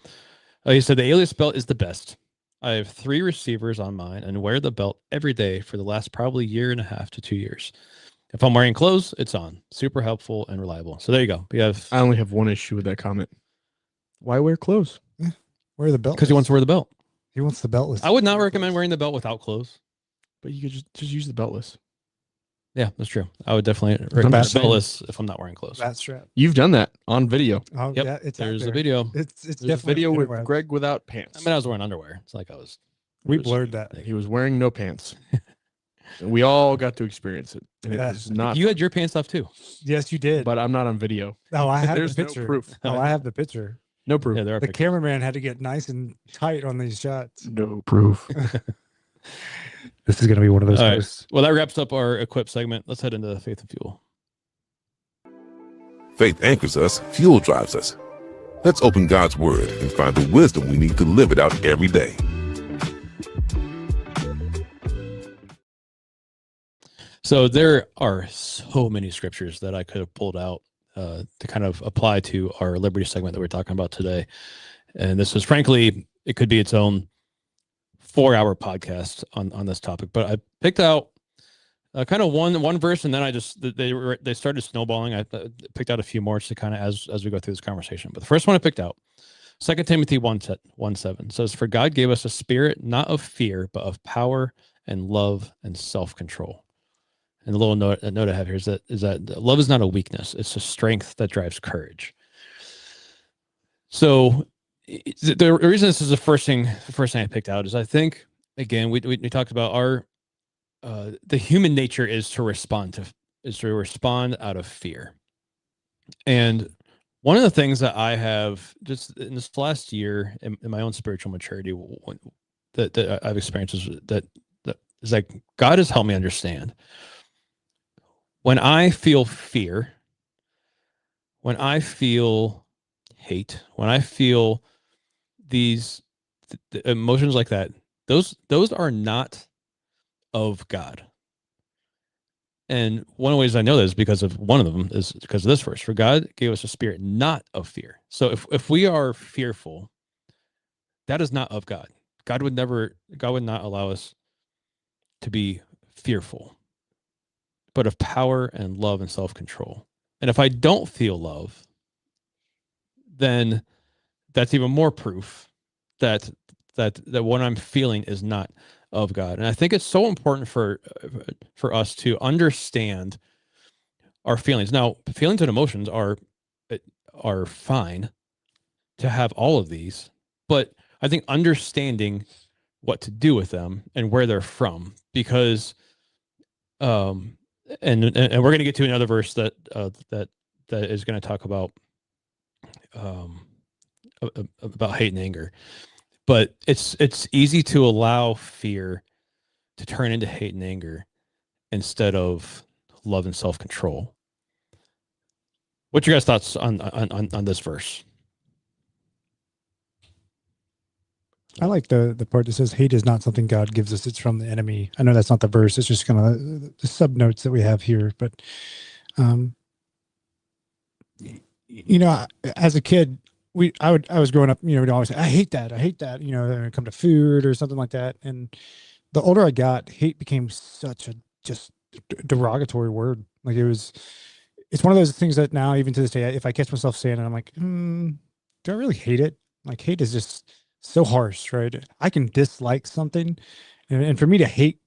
He said, the Alias belt is the best. I have 3 receivers on mine and wear the belt every day for the last probably 1.5 to 2 years. If I'm wearing clothes, it's on. Super helpful and reliable. So there you go. I only have one issue with that comment. Why wear clothes? Yeah. Wear the belt. Because he wants to wear the belt. He wants the beltless. I would not recommend wearing the belt without clothes. But you could just use the beltless. Yeah, that's true. I would definitely recommend beltless if I'm not wearing clothes. That's true. You've done that on video. Oh, yep. Yeah, there's a video. It's definitely a video with Graig without pants. I mean, I was wearing underwear. It's like we blurred that. He was wearing no pants. We all got to experience it. And Yeah. it was not. You had your pants off too. Yes, you did. But I'm not on video. Oh, I have There's the picture. no proof. Oh, I have the picture. No proof. Yeah, there are The pictures. cameraman had to get nice and tight on these shots. No proof. This is going to be one of those All right. posts. Well, that wraps up our equip segment. Let's head into Faith and Fuel. Faith anchors us, fuel drives us. Let's open God's word and find the wisdom we need to live it out every day. So there are so many scriptures that I could have pulled out to kind of apply to our Liberty segment that we're talking about today. And this was, frankly, it could be its own 4-hour podcast on this topic. But I picked out kind of one verse, and then they started snowballing. I picked out a few more to kind of as we go through this conversation. But the first one I picked out, 2 Timothy 1:7 says, "For God gave us a spirit not of fear, but of power and love and self-control." And the little note I have here is that love is not a weakness; it's a strength that drives courage. So the reason this is the first thing I picked out is I think, again, we talked about our the human nature is to respond out of fear. And one of the things that I have just in this last year in my own spiritual maturity that I've experienced is that is like God has helped me understand when I feel fear, when I feel hate, when I feel these emotions like that, those are not of God. And one of the ways I know this is because of one of them is because of this verse. For God gave us a spirit not of fear. So if we are fearful, that is not of God. God would not allow us to be fearful, but of power and love and self-control. And if I don't feel love, then that's even more proof that what I'm feeling is not of God. And I think it's so important for us to understand our feelings. Now, feelings and emotions are fine to have all of these, but I think understanding what to do with them and where they're from, because and we're going to get to another verse that is going to talk about hate and anger. But it's easy to allow fear to turn into hate and anger instead of love and self-control. What's your guys' thoughts on this verse? I like the part that says hate is not something God gives us; it's from the enemy. I know that's not the verse; it's just kind of the sub notes that we have here. But as a kid, I was growing up, we'd always say, I hate that, when it come to food or something like that. And the older I got, hate became such a just derogatory word. Like it's one of those things that now, even to this day, if I catch myself saying it, I'm like, do I really hate it? Like, hate is just so harsh, right? I can dislike something, and for me to hate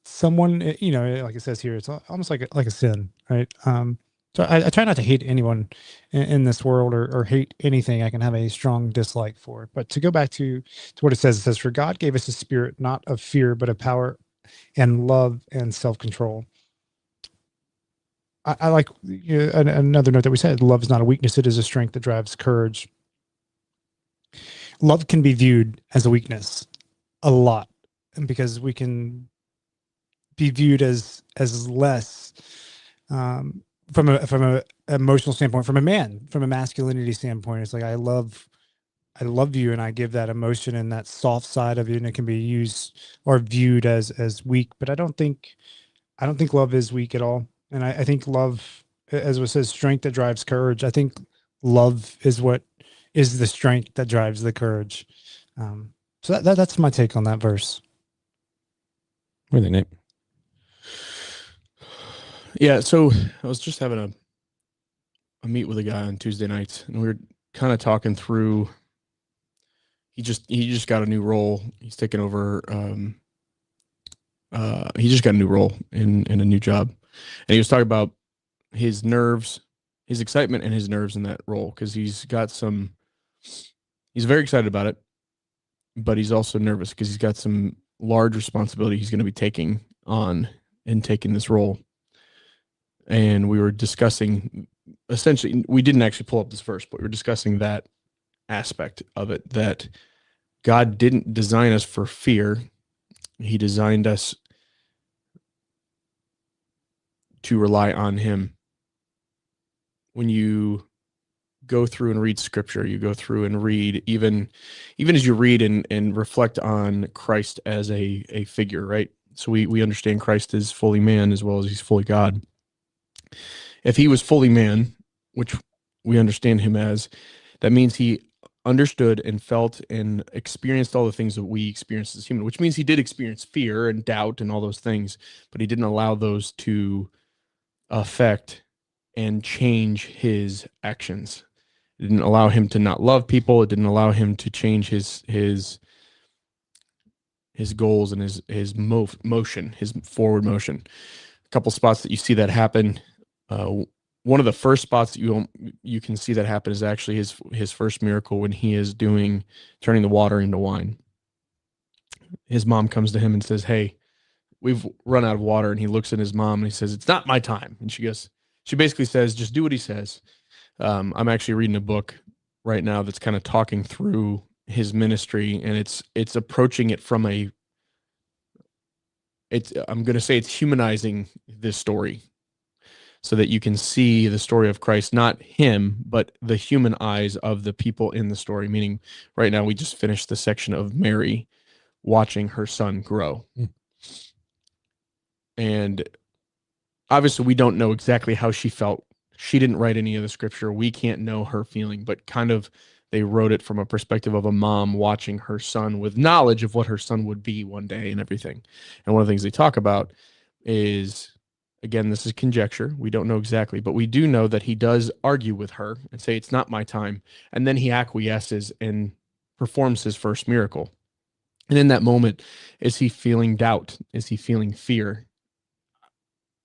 someone, like it says here, it's almost like a sin, right? So I try not to hate anyone in this world, or hate anything I can have a strong dislike for. But to go back to what it says, for God gave us a spirit not of fear, but of power and love and self-control. I like another note that we said, love is not a weakness, it is a strength that drives courage. Love can be viewed as a weakness a lot, and because we can be viewed as less, from a emotional standpoint, from a masculinity standpoint. It's like, I love you, and I give that emotion and that soft side of you, and it can be used or viewed as weak. But I don't think love is weak at all. And I think love, as it says, strength that drives courage. I think love is what is the strength that drives the courage. So that's my take on that verse. What do you think, Nate? Yeah, so I was just having a meet with a guy on Tuesday nights, and we were kind of talking through. He just got a new role. He's taken over. He just got a new role in a new job, and he was talking about his nerves, his excitement, and his nerves in that role, because he's very excited about it, but he's also nervous because he's got some large responsibility he's going to be taking on in taking this role. And we were discussing, essentially, we didn't actually pull up this verse, but we were discussing that aspect of it, that God didn't design us for fear. He designed us to rely on him. When you go through and read scripture, you go through and read, even as you read and reflect on Christ as a figure, right? So we understand Christ is fully man as well as he's fully God. If he was fully man, which we understand him as, that means he understood and felt and experienced all the things that we experience as human, which means he did experience fear and doubt and all those things, but he didn't allow those to affect and change his actions. It didn't allow him to not love people. It didn't allow him to change his goals and his motion, his forward motion. A couple spots that you see that happen. One of the first spots that you can see that happen is actually his first miracle, when he is turning the water into wine. His mom comes to him and says, "Hey, we've run out of water." And he looks at his mom and he says, "It's not my time." And she basically says, "Just do what he says." I'm actually reading a book right now that's kind of talking through his ministry, and it's approaching it from I'm going to say it's humanizing this story, so that you can see the story of Christ, not him, but the human eyes of the people in the story. Meaning, right now we just finished the section of Mary watching her son grow. And obviously we don't know exactly how she felt. She didn't write any of the scripture. We can't know her feeling, but kind of they wrote it from a perspective of a mom watching her son with knowledge of what her son would be one day and everything. And one of the things they talk about is, again, this is conjecture. We don't know exactly, but we do know that he does argue with her and say, "It's not my time." And then he acquiesces and performs his first miracle. And in that moment, is he feeling doubt? Is he feeling fear?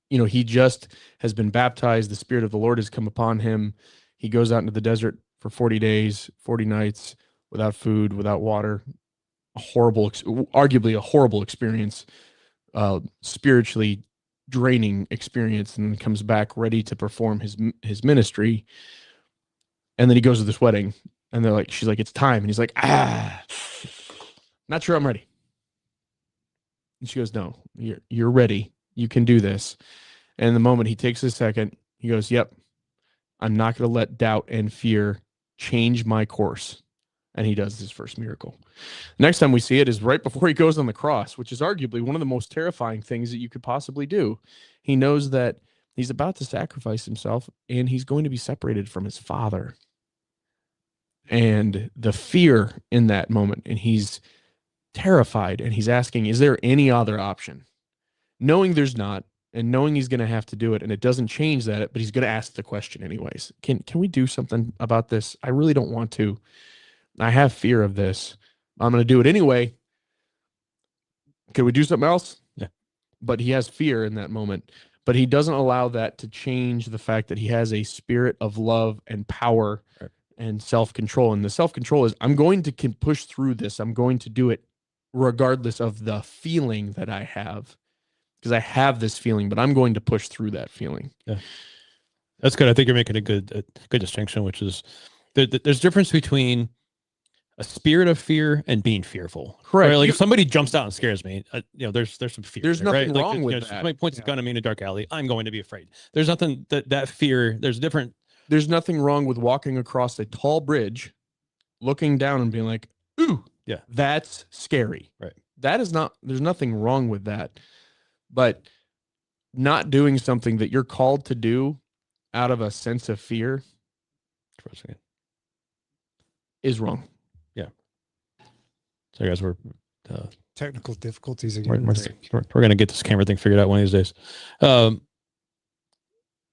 He just has been baptized. The Spirit of the Lord has come upon him. He goes out into the desert for 40 days, 40 nights without food, without water. Arguably a horrible experience, spiritually draining experience, and then comes back ready to perform his ministry. And then he goes to this wedding, and she's like, "It's time." And he's like, "Not sure I'm ready." And she goes, "No, you're ready. You can do this." And the moment he takes a second, he goes, "Yep, I'm not going to let doubt and fear change my course." And he does his first miracle. Next time we see it is right before he goes on the cross, which is arguably one of the most terrifying things that you could possibly do. He knows that he's about to sacrifice himself, and he's going to be separated from his Father. and the fear in that moment. And he's terrified and he's asking, is there any other option? Knowing there's not, and knowing he's going to have to do it, and it doesn't change that, but he's going to ask the question anyways. Can we do something about this? I really don't want to. I have fear of this. I'm going to do it anyway. Could we do something else? Yeah. But he has fear in that moment, but he doesn't allow that to change the fact that he has a spirit of love and power and self-control. And the self-control is, I'm going to push through this. I'm going to do it regardless of the feeling that I have, because I have this feeling, but I'm going to push through that feeling. Yeah, that's good. I think you're making a good distinction, which is there's a difference between a spirit of fear and being fearful. Correct. Right? Like if somebody jumps out and scares me, there's some fear. There's there, nothing right? wrong with that. Somebody points a gun at me in a dark alley, I'm going to be afraid. There's nothing that fear. There's nothing wrong with walking across a tall bridge, looking down and being like, ooh, yeah, that's scary. Right. There's nothing wrong with that. But not doing something that you're called to do out of a sense of fear is wrong. Yeah. So guys, we're technical difficulties again. We're going to get this camera thing figured out one of these days.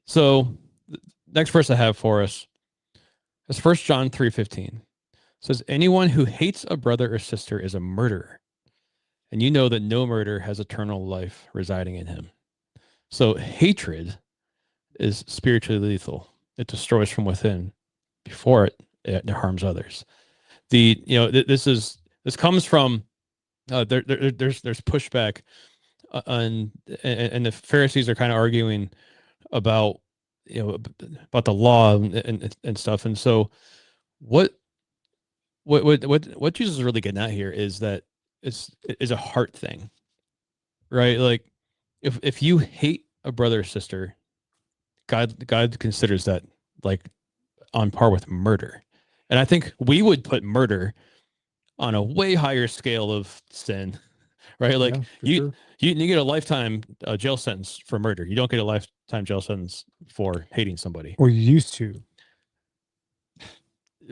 So the next verse I have for us is 1 John 3:15. It says, anyone who hates a brother or sister is a murderer, and you know that no murderer has eternal life residing in him. So hatred is spiritually lethal. It destroys from within before it harms others. This comes from there's pushback and the Pharisees are kind of arguing about the law and stuff. And so what Jesus is really getting at here is that is a heart thing, right? Like if you hate a brother or sister, God considers that like on par with murder. And I think we would put murder on a way higher scale of sin, right? Like you get a lifetime jail sentence for murder. You don't get a lifetime jail sentence for hating somebody. Or you used to.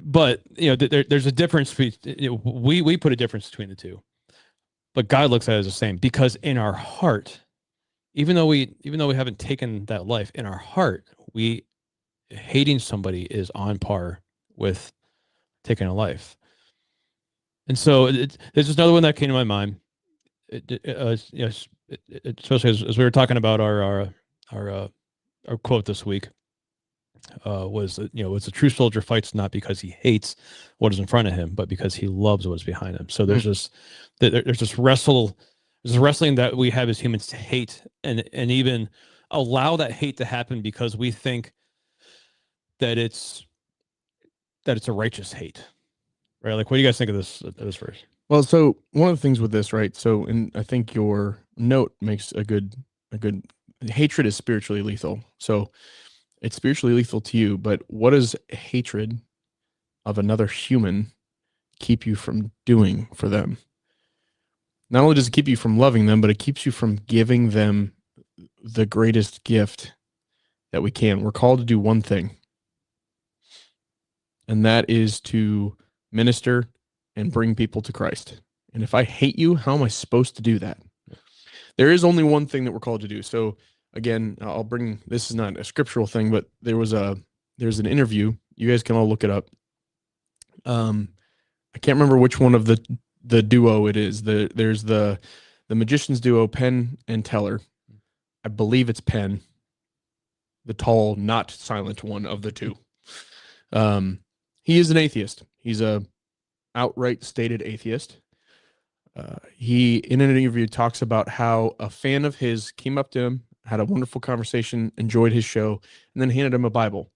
But there's a difference. We put a difference between the two, but God looks at it as the same, because in our heart, even though we haven't taken that life, in our heart, hating somebody is on par with taking a life. And so there's just another one that came to my mind. Especially as we were talking about our quote this week, was a true soldier fights not because he hates what is in front of him, but because he loves what's behind him. So there's this wrestling that we have as humans to hate and even allow that hate to happen because we think that it's a righteous hate, right? Like, what do you guys think of this verse? Well, so one of the things with this, right? So, and I think your note makes a good hatred is spiritually lethal. So it's spiritually lethal to you, but what does hatred of another human keep you from doing for them? Not only does it keep you from loving them, but it keeps you from giving them the greatest gift that we can. We're called to do one thing, and that is to minister and bring people to Christ. And if I hate you, how am I supposed to do that? There is only one thing that we're called to do. So again, this is not a scriptural thing, but there's an interview. You guys can all look it up. I can't remember which one of the duo it is. There's the magician's duo, Penn and Teller. I believe it's Penn, the tall, not silent one of the two. He is an atheist. He's a outright stated atheist. He, in an interview, talks about how a fan of his came up to him, had a wonderful conversation, enjoyed his show, and then handed him a Bible.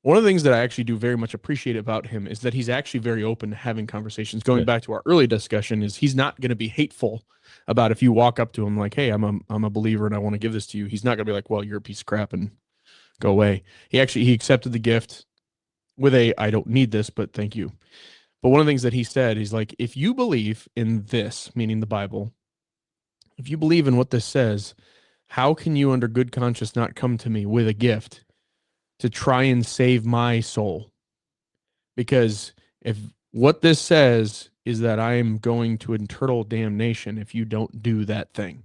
One of the things that I actually do very much appreciate about him is that he's actually very open to having conversations. Going back to our early discussion, is he's not going to be hateful about if you walk up to him like, hey, I'm a believer and I want to give this to you. He's not going to be like, well, you're a piece of crap and go away. He accepted the gift with I don't need this, but thank you. But one of the things that he said, he's like, if you believe in this, meaning the Bible, if you believe in what this says, how can you under good conscience not come to me with a gift to try and save my soul? Because if what this says is that I am going to eternal damnation if you don't do that thing.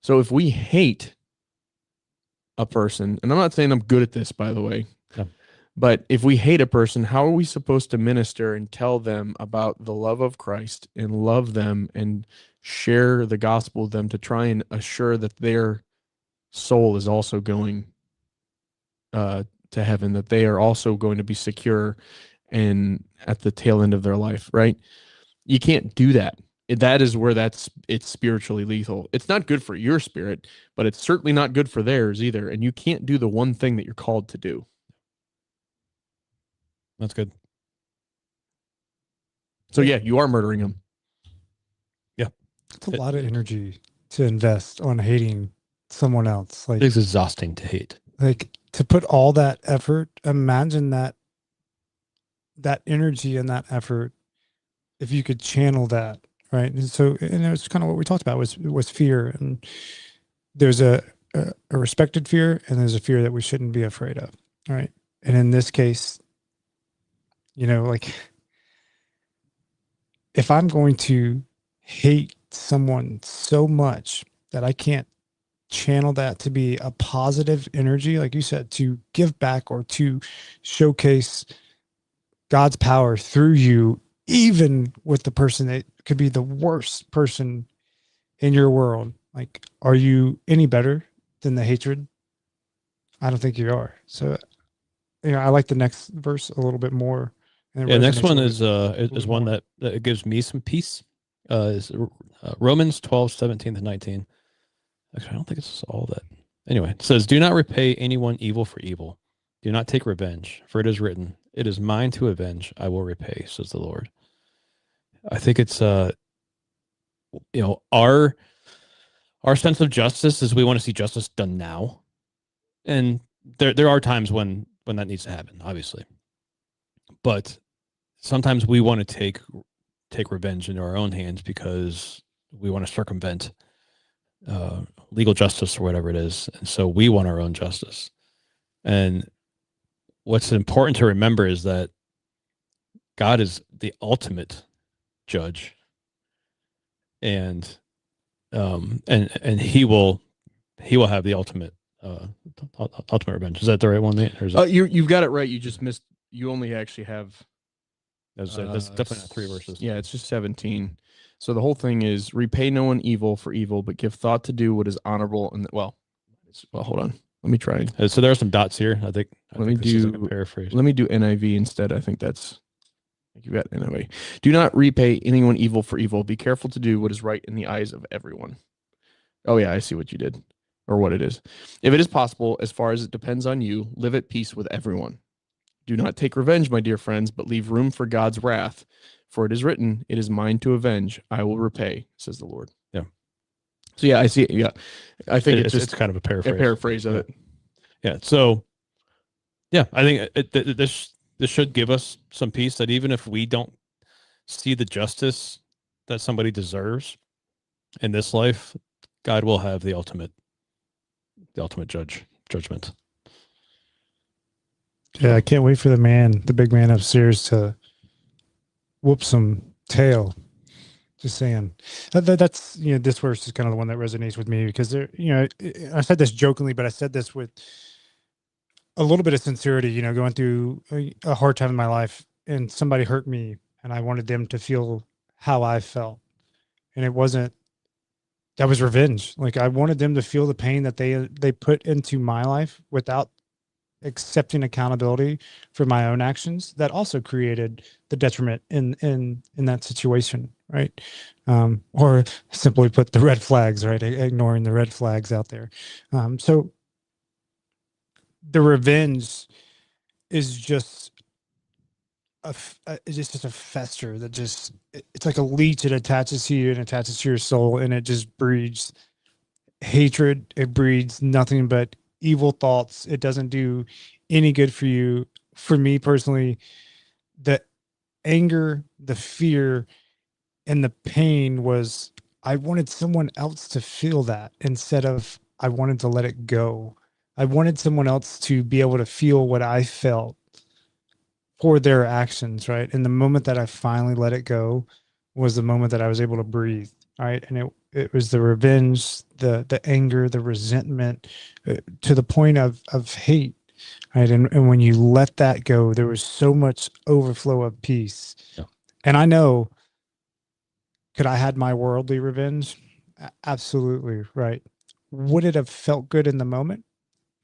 So if we hate a person, and I'm not saying I'm good at this, by the way, no. But if we hate a person, how are we supposed to minister and tell them about the love of Christ and love them and share the gospel with them to try and assure that their soul is also going to heaven, that they are also going to be secure and at the tail end of their life, right? You can't do that. That is where it's spiritually lethal. It's not good for your spirit, but it's certainly not good for theirs either. And you can't do the one thing that you're called to do. That's good. So yeah, you are murdering them. Yeah. It's a lot of energy to invest on hating someone else. Like, it's exhausting to hate. Like, to put all that effort, imagine that energy and that effort, if you could channel that, right? And so, and it was kind of what we talked about was fear. And there's a respected fear, and there's a fear that we shouldn't be afraid of, right? And in this case, you know, like, if I'm going to hate someone so much that I can't channel that to be a positive energy, like you said, to give back or to showcase God's power through you, even with the person that could be the worst person in your world, like, are you any better than the hatred? I don't think you are. So, you know, I like the next verse a little bit more. Yeah, next one is one that gives me some peace. Is Romans 12:17-19. Actually, I don't think it's all that. Anyway, it says, "Do not repay anyone evil for evil. Do not take revenge, for it is written, 'It is mine to avenge; I will repay,' says the Lord." I think it's you know, our sense of justice is we want to see justice done now, and there are times when that needs to happen, obviously, but sometimes we want to take revenge into our own hands because we want to circumvent legal justice or whatever it is. And so we want our own justice. And what's important to remember is that God is the ultimate judge, and he will have the ultimate revenge. Is that the right one, Nate? Or is you've got it right. You just missed. You only actually have. That's definitely not 3 verses. Yeah, it's just 17. So the whole thing is repay no one evil for evil, but give thought to do what is honorable. And well, hold on. Let me try. So there are some dots here. I think. Let me do like a paraphrase. Let me do NIV instead. I think you got NIV. Do not repay anyone evil for evil. Be careful to do what is right in the eyes of everyone. Oh yeah, I see what you did, or what it is. If it is possible, as far as it depends on you, live at peace with everyone. Do not take revenge, my dear friends, but leave room for God's wrath. For it is written, 'It is mine to avenge; I will repay,' says the Lord." Yeah. So yeah, I see it. Yeah, I think it's kind of a paraphrase. A paraphrase of it. Yeah. So, yeah, I think this should give us some peace that even if we don't see the justice that somebody deserves in this life, God will have the ultimate judgment. Yeah, I can't wait for the big man upstairs, to whoop some tail. Just saying. That's, you know, this verse is kind of the one that resonates with me, because there, you know, I said this jokingly, but I said this with a little bit of sincerity. You know, going through a hard time in my life, and somebody hurt me, and I wanted them to feel how I felt, and that was revenge. Like, I wanted them to feel the pain that they put into my life without accepting accountability for my own actions that also created the detriment in that situation, right? Or simply put, the red flags, right? Ignoring the red flags out there. So the revenge is just it's just a fester that it's like a leech. It attaches to you and attaches to your soul, and it just breeds hatred. It breeds nothing but evil thoughts. It doesn't do any good for you. For me personally, the anger, the fear, and the pain was, I wanted someone else to feel that instead of I wanted to let it go. I wanted someone else to be able to feel what I felt for their actions, right? And the moment that I finally let it go was the moment that I was able to breathe, right? And it was the revenge, the anger, the resentment, to the point of hate, right? And when you let that go, there was so much overflow of peace. Yeah. And I know, could I had my worldly revenge? Absolutely, right. Would it have felt good in the moment?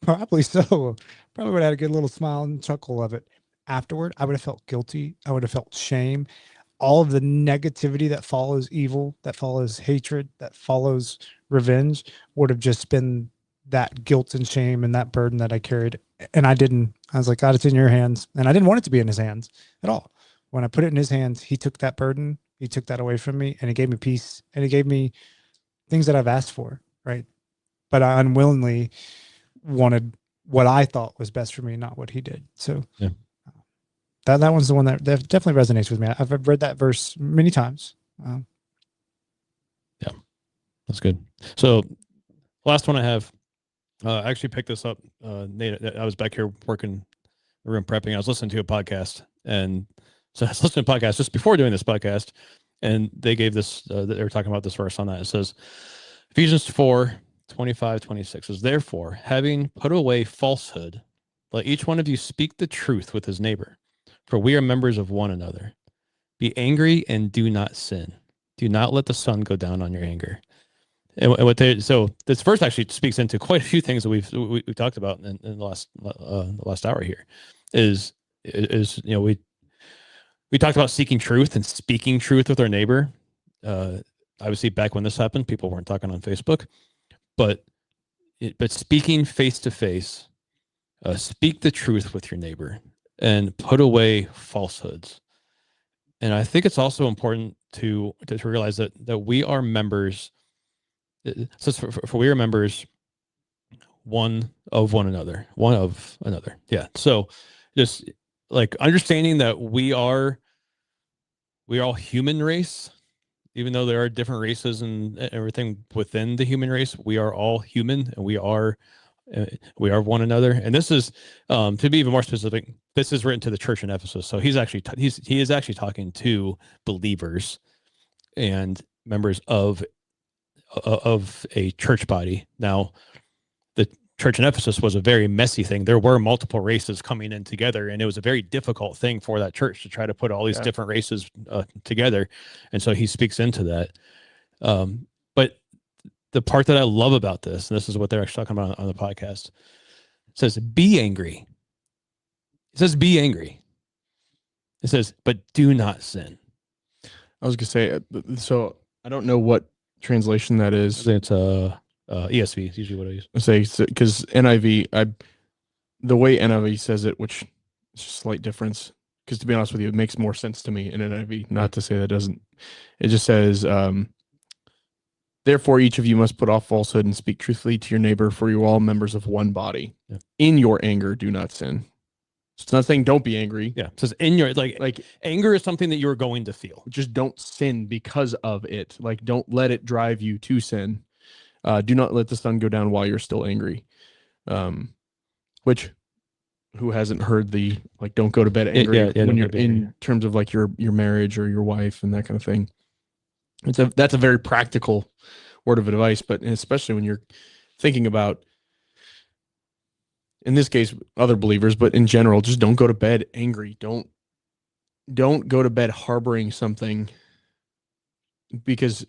Probably so. Probably would have had a good little smile and chuckle of it. Afterward, I would have felt guilty. I would have felt shame. All of the negativity that follows evil, that follows hatred, that follows revenge would have just been that guilt and shame and that burden that I carried. And I didn't. I was like, God, it's in your hands. And I didn't want it to be in his hands at all. When I put it in his hands, he took that burden, he took that away from me, and he gave me peace, and he gave me things that I've asked for, right? But I unwillingly wanted what I thought was best for me, not what he did. So yeah. That one's the one that definitely resonates with me. I've read that verse many times. Yeah, that's good. So last one I have, I actually picked this up. Nate, I was back here working the room prepping. I was listening to a podcast, and so I was listening to a podcast just before doing this podcast, and they gave this, they were talking about this verse on that. It says, Ephesians 4:25-26 says, therefore, having put away falsehood, let each one of you speak the truth with his neighbor, for we are members of one another. Be angry and do not sin. Do not let the sun go down on your anger. And what they, so this verse actually speaks into quite a few things that we've talked about in the last hour here. Is you know, we talked about seeking truth and speaking truth with our neighbor. Obviously, back when this happened, people weren't talking on Facebook, but speaking face to face, speak the truth with your neighbor and put away falsehoods. And I think it's also important to realize that we are members. It says for we are members one of another. Yeah. So just like understanding that we are all human race, even though there are different races and everything within the human race, we are all human, and we are one another. And this is, to be even more specific, this is written to the church in Ephesus. So he is actually talking to believers and members of a church body. Now, the church in Ephesus was a very messy thing. There were multiple races coming in together, and it was a very difficult thing for that church to try to put all these different races together. And so he speaks into that. But the part that I love about this, and this is what they're actually talking about on the podcast, it says, be angry. It says, be angry. It says, but do not sin. I was going to say, so I don't know what translation that is. I think it's ESV is usually what I use. I say, because NIV, the way NIV says it, which is a slight difference, because to be honest with you, it makes more sense to me in NIV, not to say that doesn't. It just says, therefore, each of you must put off falsehood and speak truthfully to your neighbor, for you are all members of one body. Yeah. In your anger, do not sin. It's not saying don't be angry. Yeah. It says in your, like anger is something that you're going to feel. Just don't sin because of it. Like, don't let it drive you to sin. Do not let the sun go down while you're still angry. Which, who hasn't heard the, like, don't go to bed angry when you're in terms of like your marriage or your wife and that kind of thing. That's a very practical word of advice, but especially when you're thinking about, in this case, other believers, but in general, just don't go to bed angry. Don't go to bed harboring something, because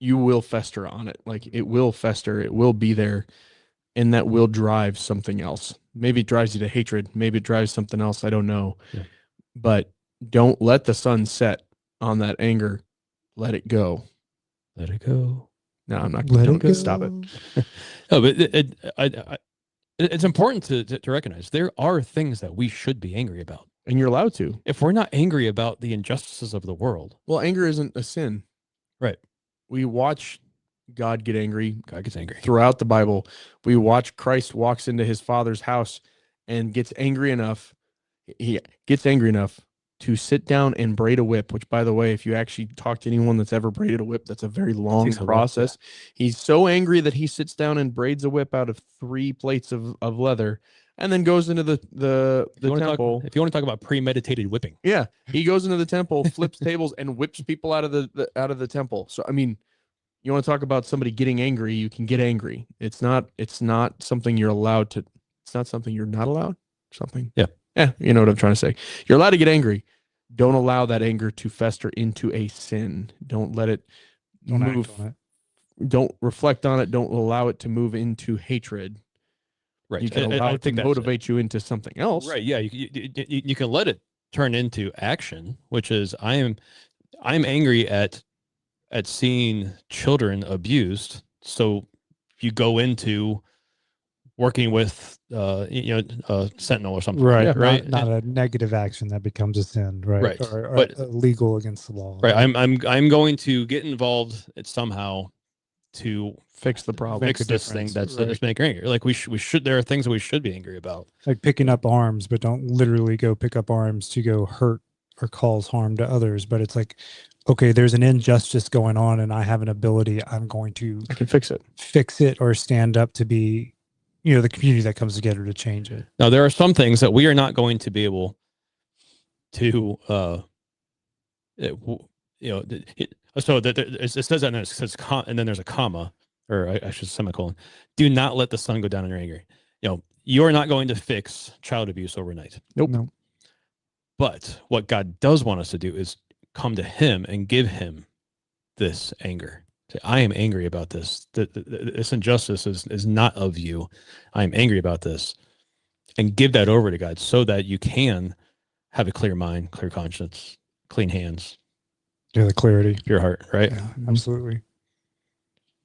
you will fester on it. Like, it will fester, it will be there, and that will drive something else. Maybe it drives you to hatred. Maybe it drives something else. I don't know. Yeah. But don't let the sun set on that anger. Let it go. Let it go. No, I'm not going to stop it. No, but it's important to recognize there are things that we should be angry about. And you're allowed to. If we're not angry about the injustices of the world. Well, anger isn't a sin. Right. We watch God get angry. God gets angry. Throughout the Bible. We watch Christ walks into his Father's house and gets angry enough. He gets angry enough to sit down and braid a whip, which, by the way, if you actually talk to anyone that's ever braided a whip, that's a very long process. He's so angry that he sits down and braids a whip out of 3 plates of leather and then goes into the temple. If you want to talk about premeditated whipping, yeah, he goes into the temple, flips tables, and whips people out of the temple. So I mean, you want to talk about somebody getting angry? You can get angry. It's not something you're allowed to. It's not something you're not allowed. Something. Yeah. Yeah. You know what I'm trying to say. You're allowed to get angry. Don't allow that anger to fester into a sin. Don't let it move. Don't reflect on it. Don't allow it to move into hatred. Right. You can allow it to motivate you into something else. Right. Yeah. You can let it turn into action, which is I'm angry at seeing children abused. So you go into working with sentinel or something. Right. Yeah, right. Not a negative action that becomes a sin. Right. Or but illegal against the law. Right. I'm going to get involved somehow to fix the problem, fix this thing that's making angry. Like we should. There are things that we should be angry about, like picking up arms, but don't literally go pick up arms to go hurt or cause harm to others. But it's like, okay, there's an injustice going on, and I have an ability. I can fix it, or stand up to be, the community that comes together to change it. Now, there are some things that we are not going to be able to, so that it says that, and it says, and then there's a comma, or I should semicolon. Do not let the sun go down in your anger. You are not going to fix child abuse overnight. Nope. No. But what God does want us to do is come to Him and give Him this anger. Say, I am angry about this. This injustice is not of you. I am angry about this, and give that over to God so that you can have a clear mind, clear conscience, clean hands. Yeah, the clarity, pure heart, right? Yeah, absolutely.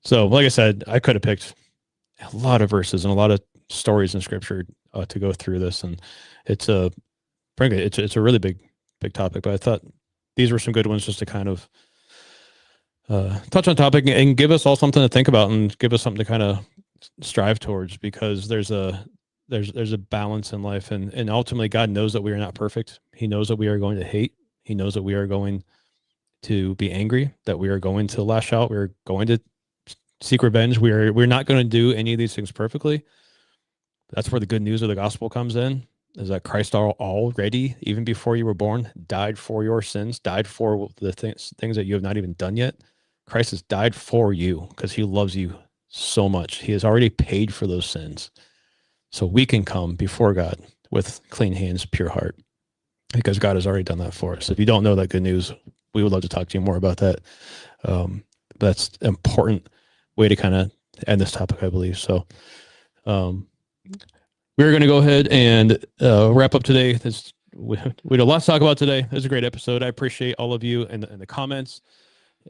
So, like I said, I could have picked a lot of verses and a lot of stories in Scripture to go through this, and frankly, it's a really big topic. But I thought these were some good ones just to kind of touch on topic and give us all something to think about and give us something to kind of strive towards, because there's a balance in life, and ultimately God knows that we are not perfect. He knows that we are going to hate. He knows that we are going to be angry, that we are going to lash out. We're going to seek revenge. We're not going to do any of these things perfectly. That's where the good news of the gospel comes in, is that Christ already, even before you were born, died for your sins, died for the things that you have not even done yet. Christ has died for you because He loves you so much. He has already paid for those sins. So we can come before God with clean hands, pure heart, because God has already done that for us. If you don't know that good news, we would love to talk to you more about that. That's an important way to kind of end this topic, I believe. So we're going to go ahead and wrap up today. We had a lot to talk about today. It was a great episode. I appreciate all of you and the comments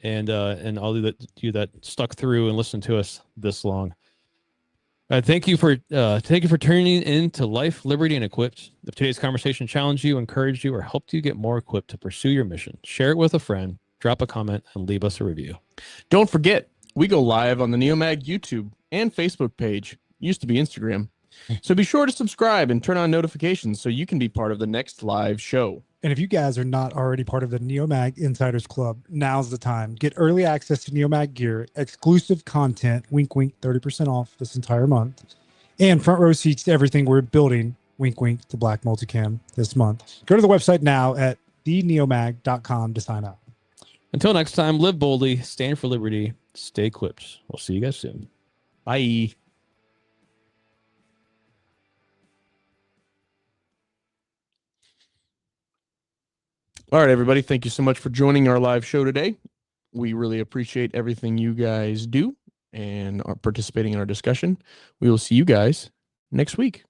and all of you that stuck through and listened to us this long. Thank you for tuning in to Life, Liberty, and Equipped. If today's conversation challenged you, encouraged you, or helped you get more equipped to pursue your mission, share it with a friend, drop a comment, and leave us a review. Don't forget, we go live on the Neomag YouTube and Facebook page. Used to be Instagram. So be sure to subscribe and turn on notifications so you can be part of the next live show. And if you guys are not already part of the Neomag Insiders Club, now's the time. Get early access to Neomag gear, exclusive content, wink, wink, 30% off this entire month, and front row seats to everything we're building, wink, wink, to Black Multicam this month. Go to the website now at theneomag.com to sign up. Until next time, live boldly, stand for liberty, stay equipped. We'll see you guys soon. Bye. All right, everybody. Thank you so much for joining our live show today. We really appreciate everything you guys do and are participating in our discussion. We will see you guys next week.